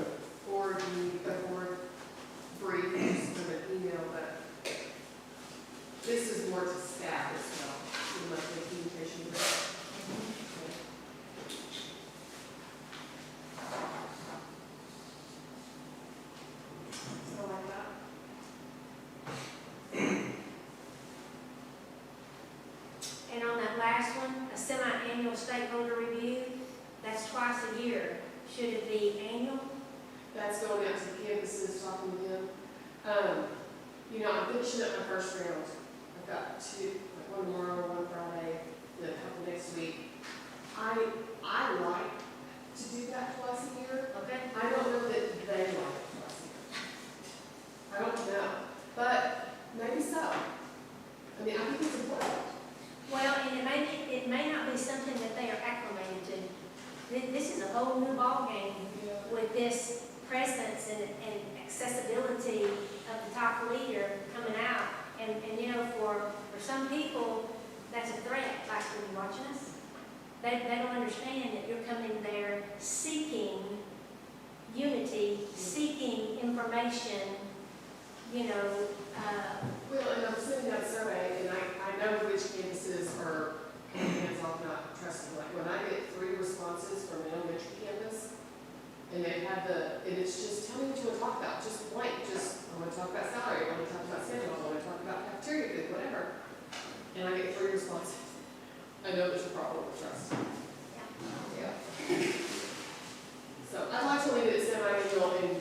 brief, just sort of email, but this is more to staff as well, in like the communication. So like that. And on that last one, a semi-annual stakeholder review, that's twice a year. Should it be annual? That's going out to the campuses, talking to them. I'm finishing up my first round. I've got 2, like one tomorrow, one Friday, then a couple next week. I like to do that twice a year. Okay. I don't know that they like it twice a year. I don't know, but maybe so. I mean, I think it's important. Well, and it may not be something that they are acclimated to. This is a whole new ballgame with this presence and accessibility of the top leader coming out. And for some people, that's a threat, like when you're watching us. They don't understand that you're coming there seeking unity, seeking information, Well, and I'm sending out a survey, and I know which campuses are hands-off, not trusted. Like when I get 3 responses from an elementary campus, and they have and it's just, tell me what you want to talk about, just blank, I want to talk about salary, I want to talk about schedule, I want to talk about cafeteria food, whatever. And I get 3 responses. I know there's a problem with trust. Yeah. So I'd like to leave it semi-annual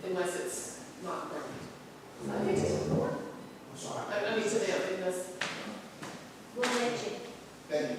unless it's not important. I think it's important. I'm sorry. I mean, to them, unless, we'll let you. Thank you.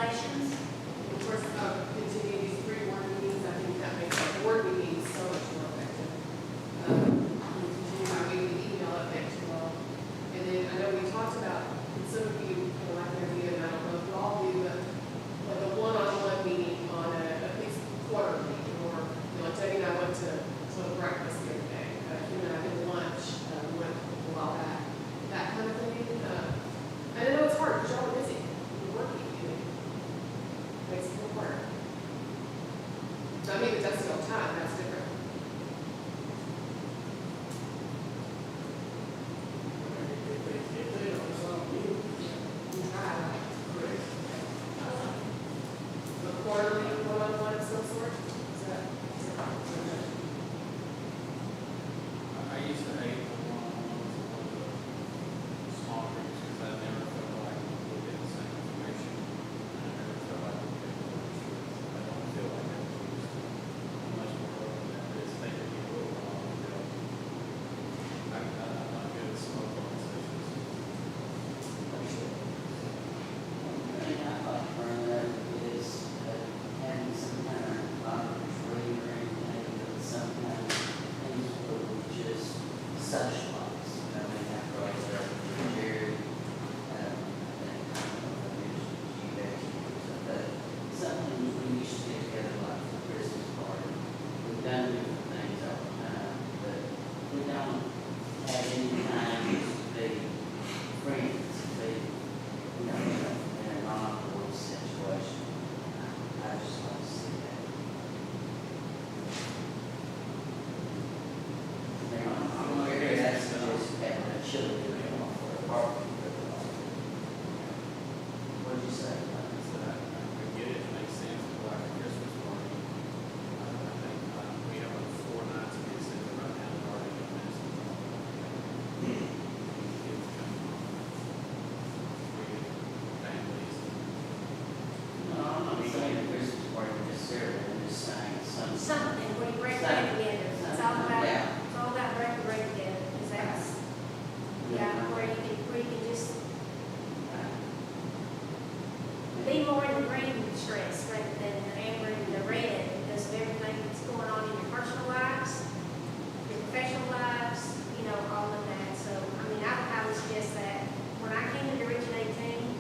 regulations. Of course, continue these 3 board meetings, I think that makes our board meetings so much more effective. Continue my weekly email update as well. And then I know we talked about, and some of you, like an idea, and I don't know if you all do, but like a one-on-one meeting on at least quarterly, or, you know, Debbie and I went to breakfast the other day, Kim and I did lunch, we went a while back, that kind of thing. And I know it's hard, because y'all are busy, you're working, you know, makes it harder. I mean, it does take time, that's different. If they don't, it's on you. We try, Correct. the quarterly one-on-one of some sort, is that? I used to hate the one-on-ones with the small groups because I never felt like we get the same information. And I never felt like we get the truth. I don't feel like that was much more open than this. They could be a little wrong. I'm not good at smoke on sessions. And I thought for that is having some kind of retreat or anything, but sometimes things where we just socialize. I mean, after all that, Jerry, I think, I don't know if I mentioned to you guys, but something we used to get together like for Christmas party. We've done different things all the time, but we don't have any time to be friends, to be, you know, in an awkward situation. I just want to see that. I'm gonna hear that suggestion, having a chili grill for a barbecue. What'd you say? I get it, it makes sense, but like a Christmas party, I think we have like 4 nights of December right now, and already got this. Kids come from families. No, I'm not saying a Christmas party necessarily, I'm just saying something. Something where you break bread together. It's all about, Yeah. it's all about breaking bread together, because that's, yeah, where you can just be more in the green stress rather than the amber and the red, because of everything that's going on in your personal lives, your professional lives, you know, all of that. So, I mean, I would suggest that when I came into Region 18,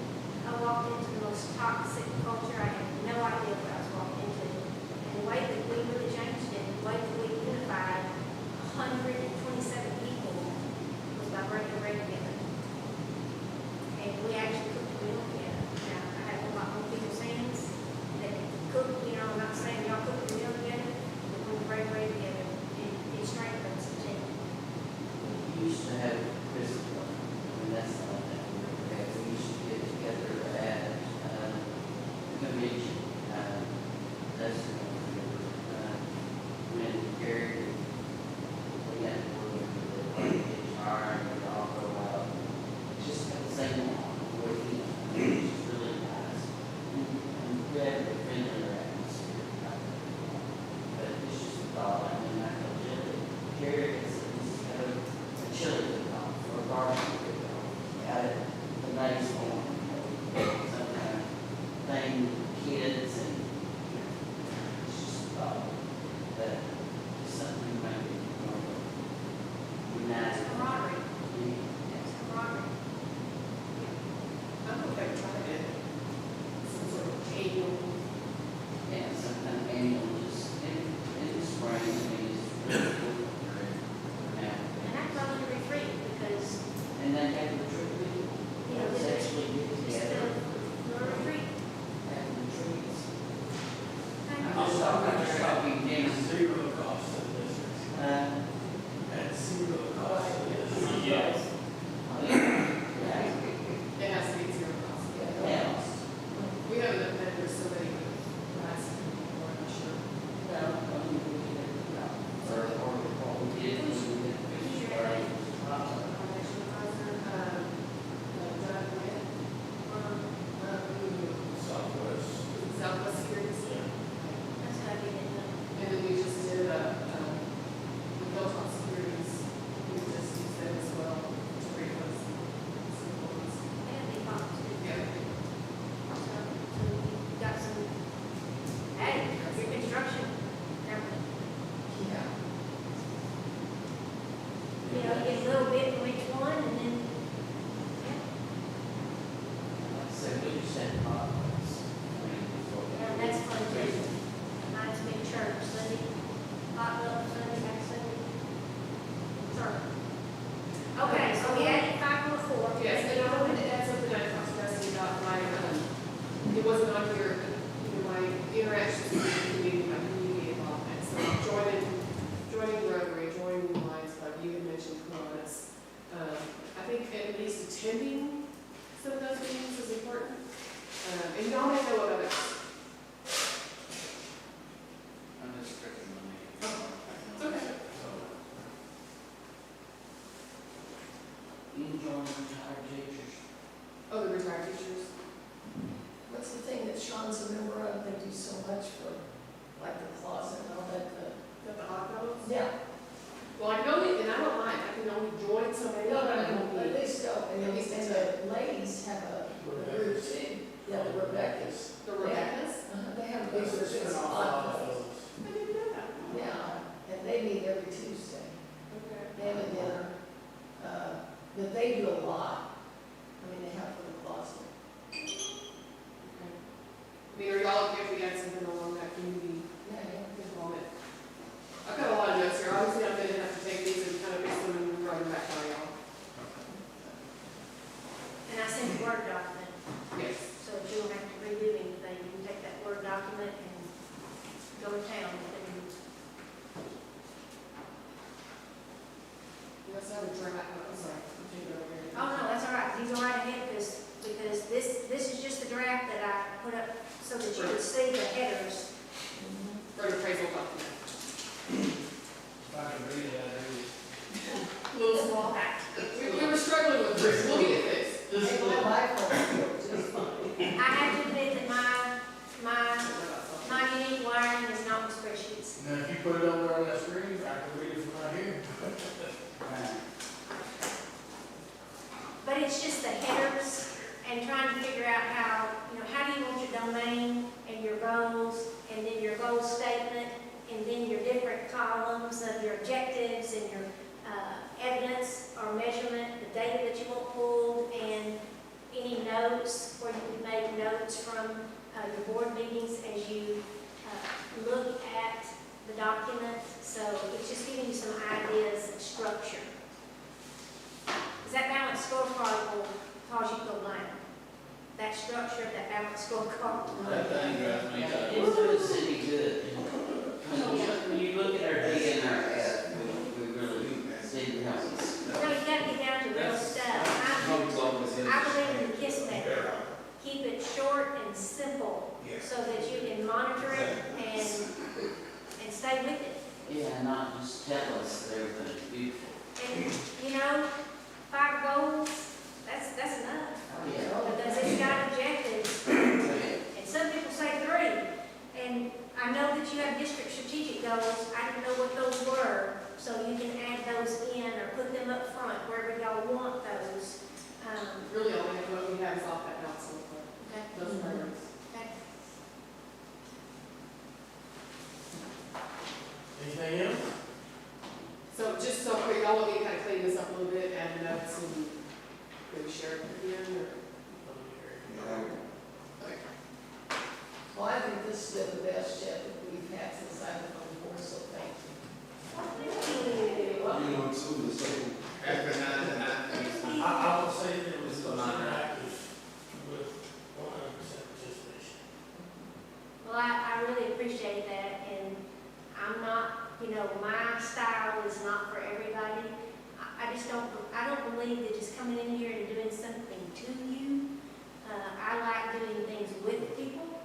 I walked into the most toxic culture. I had no idea what I was walking into. And the way that we really changed it, the way that we unified 127 people was by breaking bread together. And we actually cooked a meal together. Now, I had a lot more people y'all may know of others. I'm just stretching my knee. It's okay. You can join retired teachers. Oh, the retired teachers. What's the thing that Sean's a member of, they do so much for, like the closet and all that, Got the hot dogs? yeah. Well, I can only, and I don't mind, I can only join somebody. No, I but can at only- least go, and the ladies have a group too, yeah, the Rebecca's. The Rebecca's? They have a big These are group, it's spin a off lot of of those. I didn't know that. yeah, and they meet every Tuesday, Okay. they have a dinner, but they do a lot, I mean, they have for the closet. Okay. I mean, are y'all okay if we add something along that community Yeah, involvement? I've got a lot of notes here, obviously I'm gonna have to take these and kind of mix them and run them back by y'all. And I sent a Word document, Yes. so that you don't have to redo anything. You can take that Word document and go to town with it. We also have a draft, I'm sorry, I'm taking it over here. Oh, no, that's all right. You go right ahead, because this is just the draft that I put up so that you could see the headers. For the appraisal document. If I can read it, I'd read it. Little small. We were struggling with this, we'll get this. Hey, my life was just fine. I have to admit that my unique wiring is not with spreadsheets. Now, if you put it over on that screen, I can read it from right here. Right. But it's just the headers and trying to figure out how, how do you want your domain and your goals, and then your goal statement, and then your different columns of your objectives and your evidence or measurement, the data that you want pulled, and any notes, where you can make notes from your board meetings as you look at the document. So it's just giving you some ideas of structure. Because that balanced scorecard will cause you to go blank. That structure of that balanced scorecard. That thing drives me It's nuts. doing the city good. When you look at our D and our F, we really didn't help us. No, you gotta get down to real stuff. I believe in the KISS method. Keep it short and simple Yes. so that you can monitor it and stay with it. Yeah, not just tell us that everything's beautiful. And, 5 goals, that's enough. Oh, yeah. Because it's got objectives. And some people say 3. And I know that you have district strategic goals. I didn't know what those were. So you can add those in or put them up front, wherever y'all want those. Really, all we have, what we have is off that balance scorecard. Okay. Those priorities. Okay. Anything else? So just so quick, y'all want me to kind of clean this up a little bit, add the notes and maybe share it with you, or? Okay. Well, I think this is the best yet that we've had since I've been on the board, so thank you. You know, too, the same. I will say that it was interactive with 100% participation. Well, I really appreciate that, and I'm not, my style is not for everybody. I don't believe that just coming in here and doing something to you. I like doing things with people,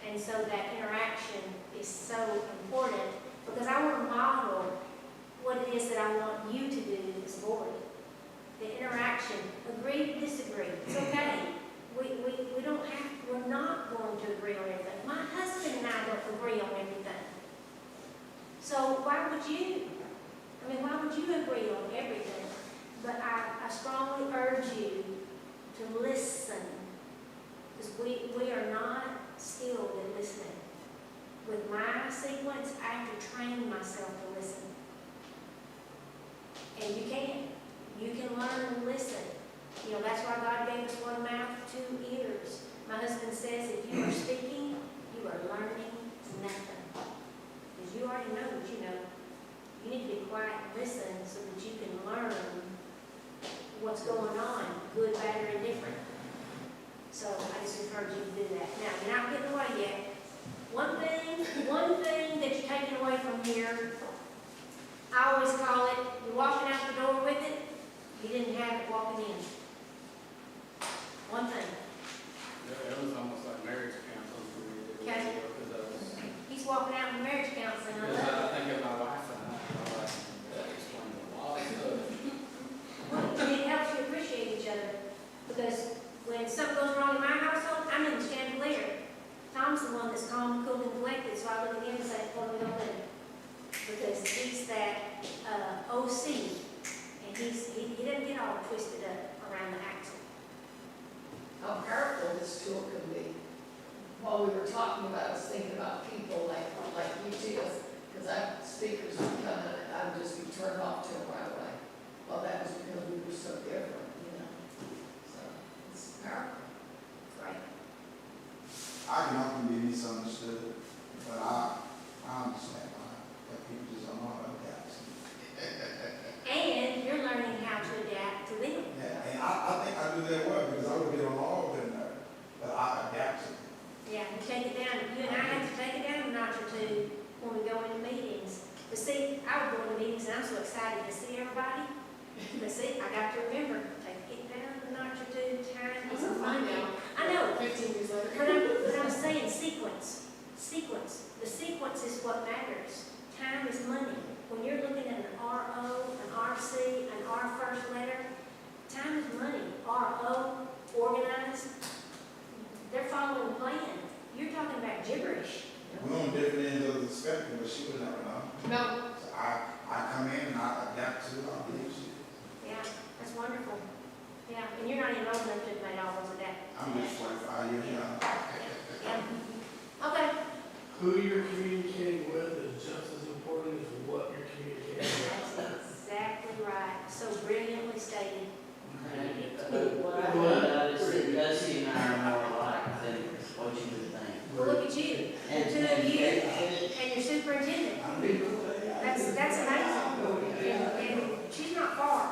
and so that interaction is so important, because I want to model what it is that I want you to do as a board. The interaction, agree to disagree, it's okay. We don't have, we're not going to agree on everything. My husband and I don't agree on everything. So why would you? Why would you agree on everything? But I strongly urge you to listen, because we are not skilled at listening. With my sequence, I have to train myself to listen. And you can. You can learn to listen. That's why God gave us 1 mouth, 2 ears. My husband says if you are speaking, you are learning nothing. Because you already know what you know. You need to be quiet and listen so that you can learn what's going on, good, bad, or indifferent. So I just encourage you to do that. Now, you're not getting away yet. One thing that you're taking away from here, I always call it, you're walking out the door with it, you didn't have it walking in. One thing. It was almost like marriage while we were talking about, I was thinking about people like you two, because speakers would come and I would just be turned off to them right away. Well, that was because we were so different, you know, so it's powerful. Right. I can often be misunderstood, but I understand why, but people just don't know how to adapt. And you're learning how to adapt to them. Yeah, and I think I do that well, because I would get along with them, but I adapt to them. Yeah, you take it down, you and I have to take it down a notch or two when we go into meetings. But see, I would go into meetings and I'm so excited to see everybody. But see, I got to remember, take it down a notch or two, time is money. I know, 15 years later. but I'm saying sequence. The sequence is what matters. Time is money. When you're looking at an RO, an RC, an R first letter, time is money. RO, organized, they're following the plan. You're talking about gibberish. We're on different ends of the spectrum, but she would never know. No, So I come in and I adapt to our leadership. Yeah, that's wonderful. Yeah, and you're not even old enough to have made all those adapt. I'm just 45 years young. Yeah. Okay. Who you're communicating with is just as important as what you're communicating with. That's exactly right. So brilliantly stated. What I've noticed that Dusty and I are more alike than what you would think. Well, look at you. The two of you and your superintendent. That's amazing. And she's not far.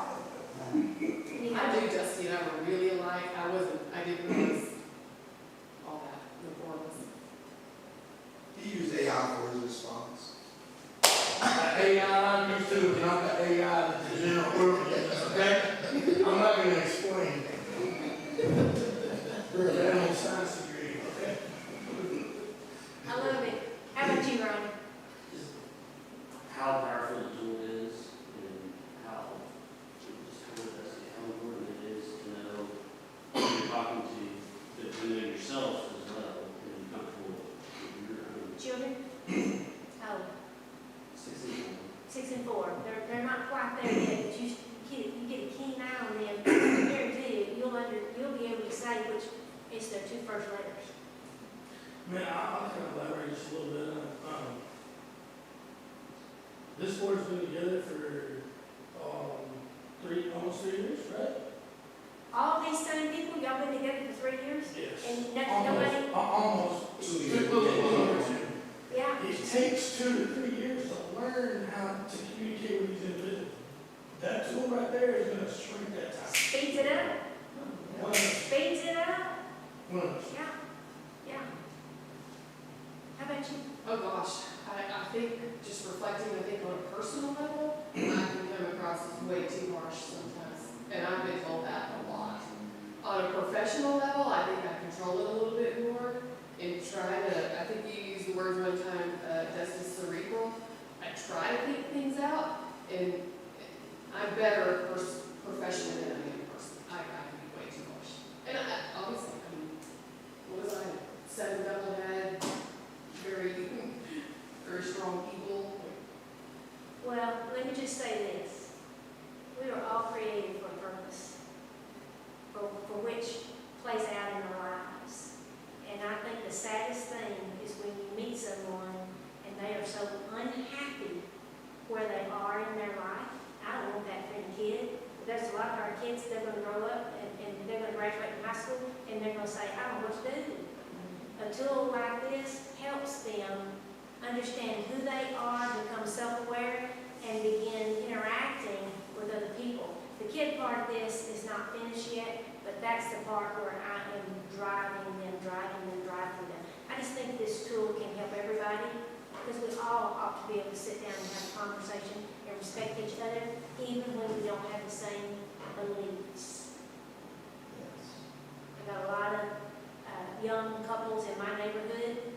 You I know, do Dusty and I were really alike. I didn't realize all that, the four of us. He used AI for his response. The AI I'm used to is not the AI that's the general purpose, okay? I'm not gonna explain. We're a family science degree, okay? I love it. How about you, Ronnie? How powerful the tool is and how, just how important it is to know who you're talking to know yourself as well, and comfortable with your own Children? Oh, succeeding. 6 and 4. They're not quite there yet, but you get a keen eye on them. I guarantee you, you'll be able to say which is their two first letters. Man, I'll kind of elaborate just a little bit on, this board's been together for, almost 3 years, right? All these same people, y'all been together for 3 years? Yes. And nobody? Almost 2 a years. little over 2. Yeah. It takes 2 to 3 years to learn how to communicate with these individuals. That tool right there is gonna shrink that time. Speeds it up. One of Speeds it up. us. Yeah. Yeah. How about you? Oh gosh, I think just reflecting, I think on a personal level, I can come across as way too harsh sometimes. And I've been told that a lot. On a professional level, I think I control it a little bit more and try to, I think you used the word one time, Dusty cerebral. I try to think things out and I'm better professionally than I am person. I can be way too harsh. And obviously, I mean, what was I, 7 double head, very, very strong people. Well, let me just say this. We are all created for a purpose, for which plays out in our lives. And I think the saddest thing is when you meet someone and they are so unhappy where they are in their life. I don't want that for any kid. There's a lot of our kids, they're going to grow up and they're going to graduate from high school and they're going to say, I don't know what to do. A tool like this helps them understand who they are, become self-aware, and begin interacting with other people. The kid part of this is not finished yet, but that's the part where I am driving them. I just think this tool can help everybody because we all ought to be able to sit down and have a conversation and respect each other, even when we don't have the same beliefs. I got a lot of young couples in my neighborhood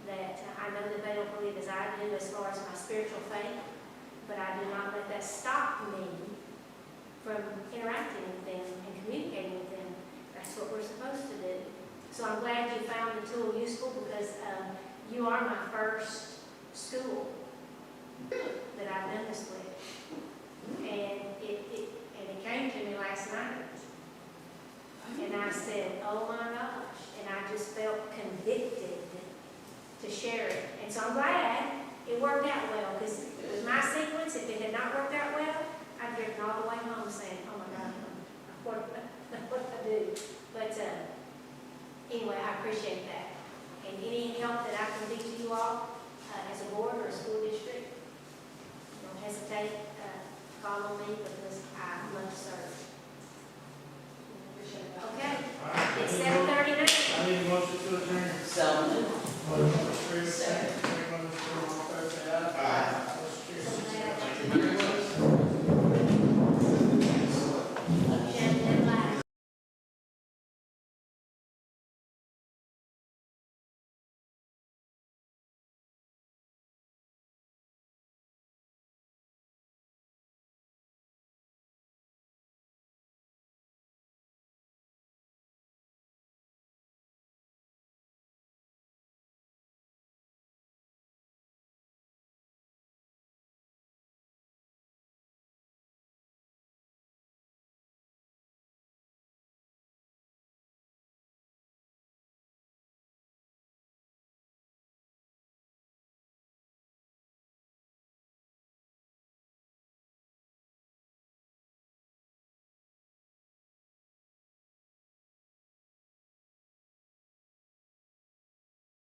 that I know that they don't believe as I do as far as my spiritual faith, but I do not let that stop me from interacting with them and communicating with them. That's what we're supposed to do. So I'm glad you found the tool useful because you are my first school that I've done this with. And it came to me last night. And I said, oh my gosh. And I just felt convicted to share it. And so I'm glad it worked out well, because it was my sequence. If it had not worked out well, I'd driven all the way home saying, oh my God, what I do? But anyway, I appreciate that. And any help that I can be to you all as a board or a school district, don't hesitate, call on me because I love to serve. Appreciate that. Okay, it's 7:30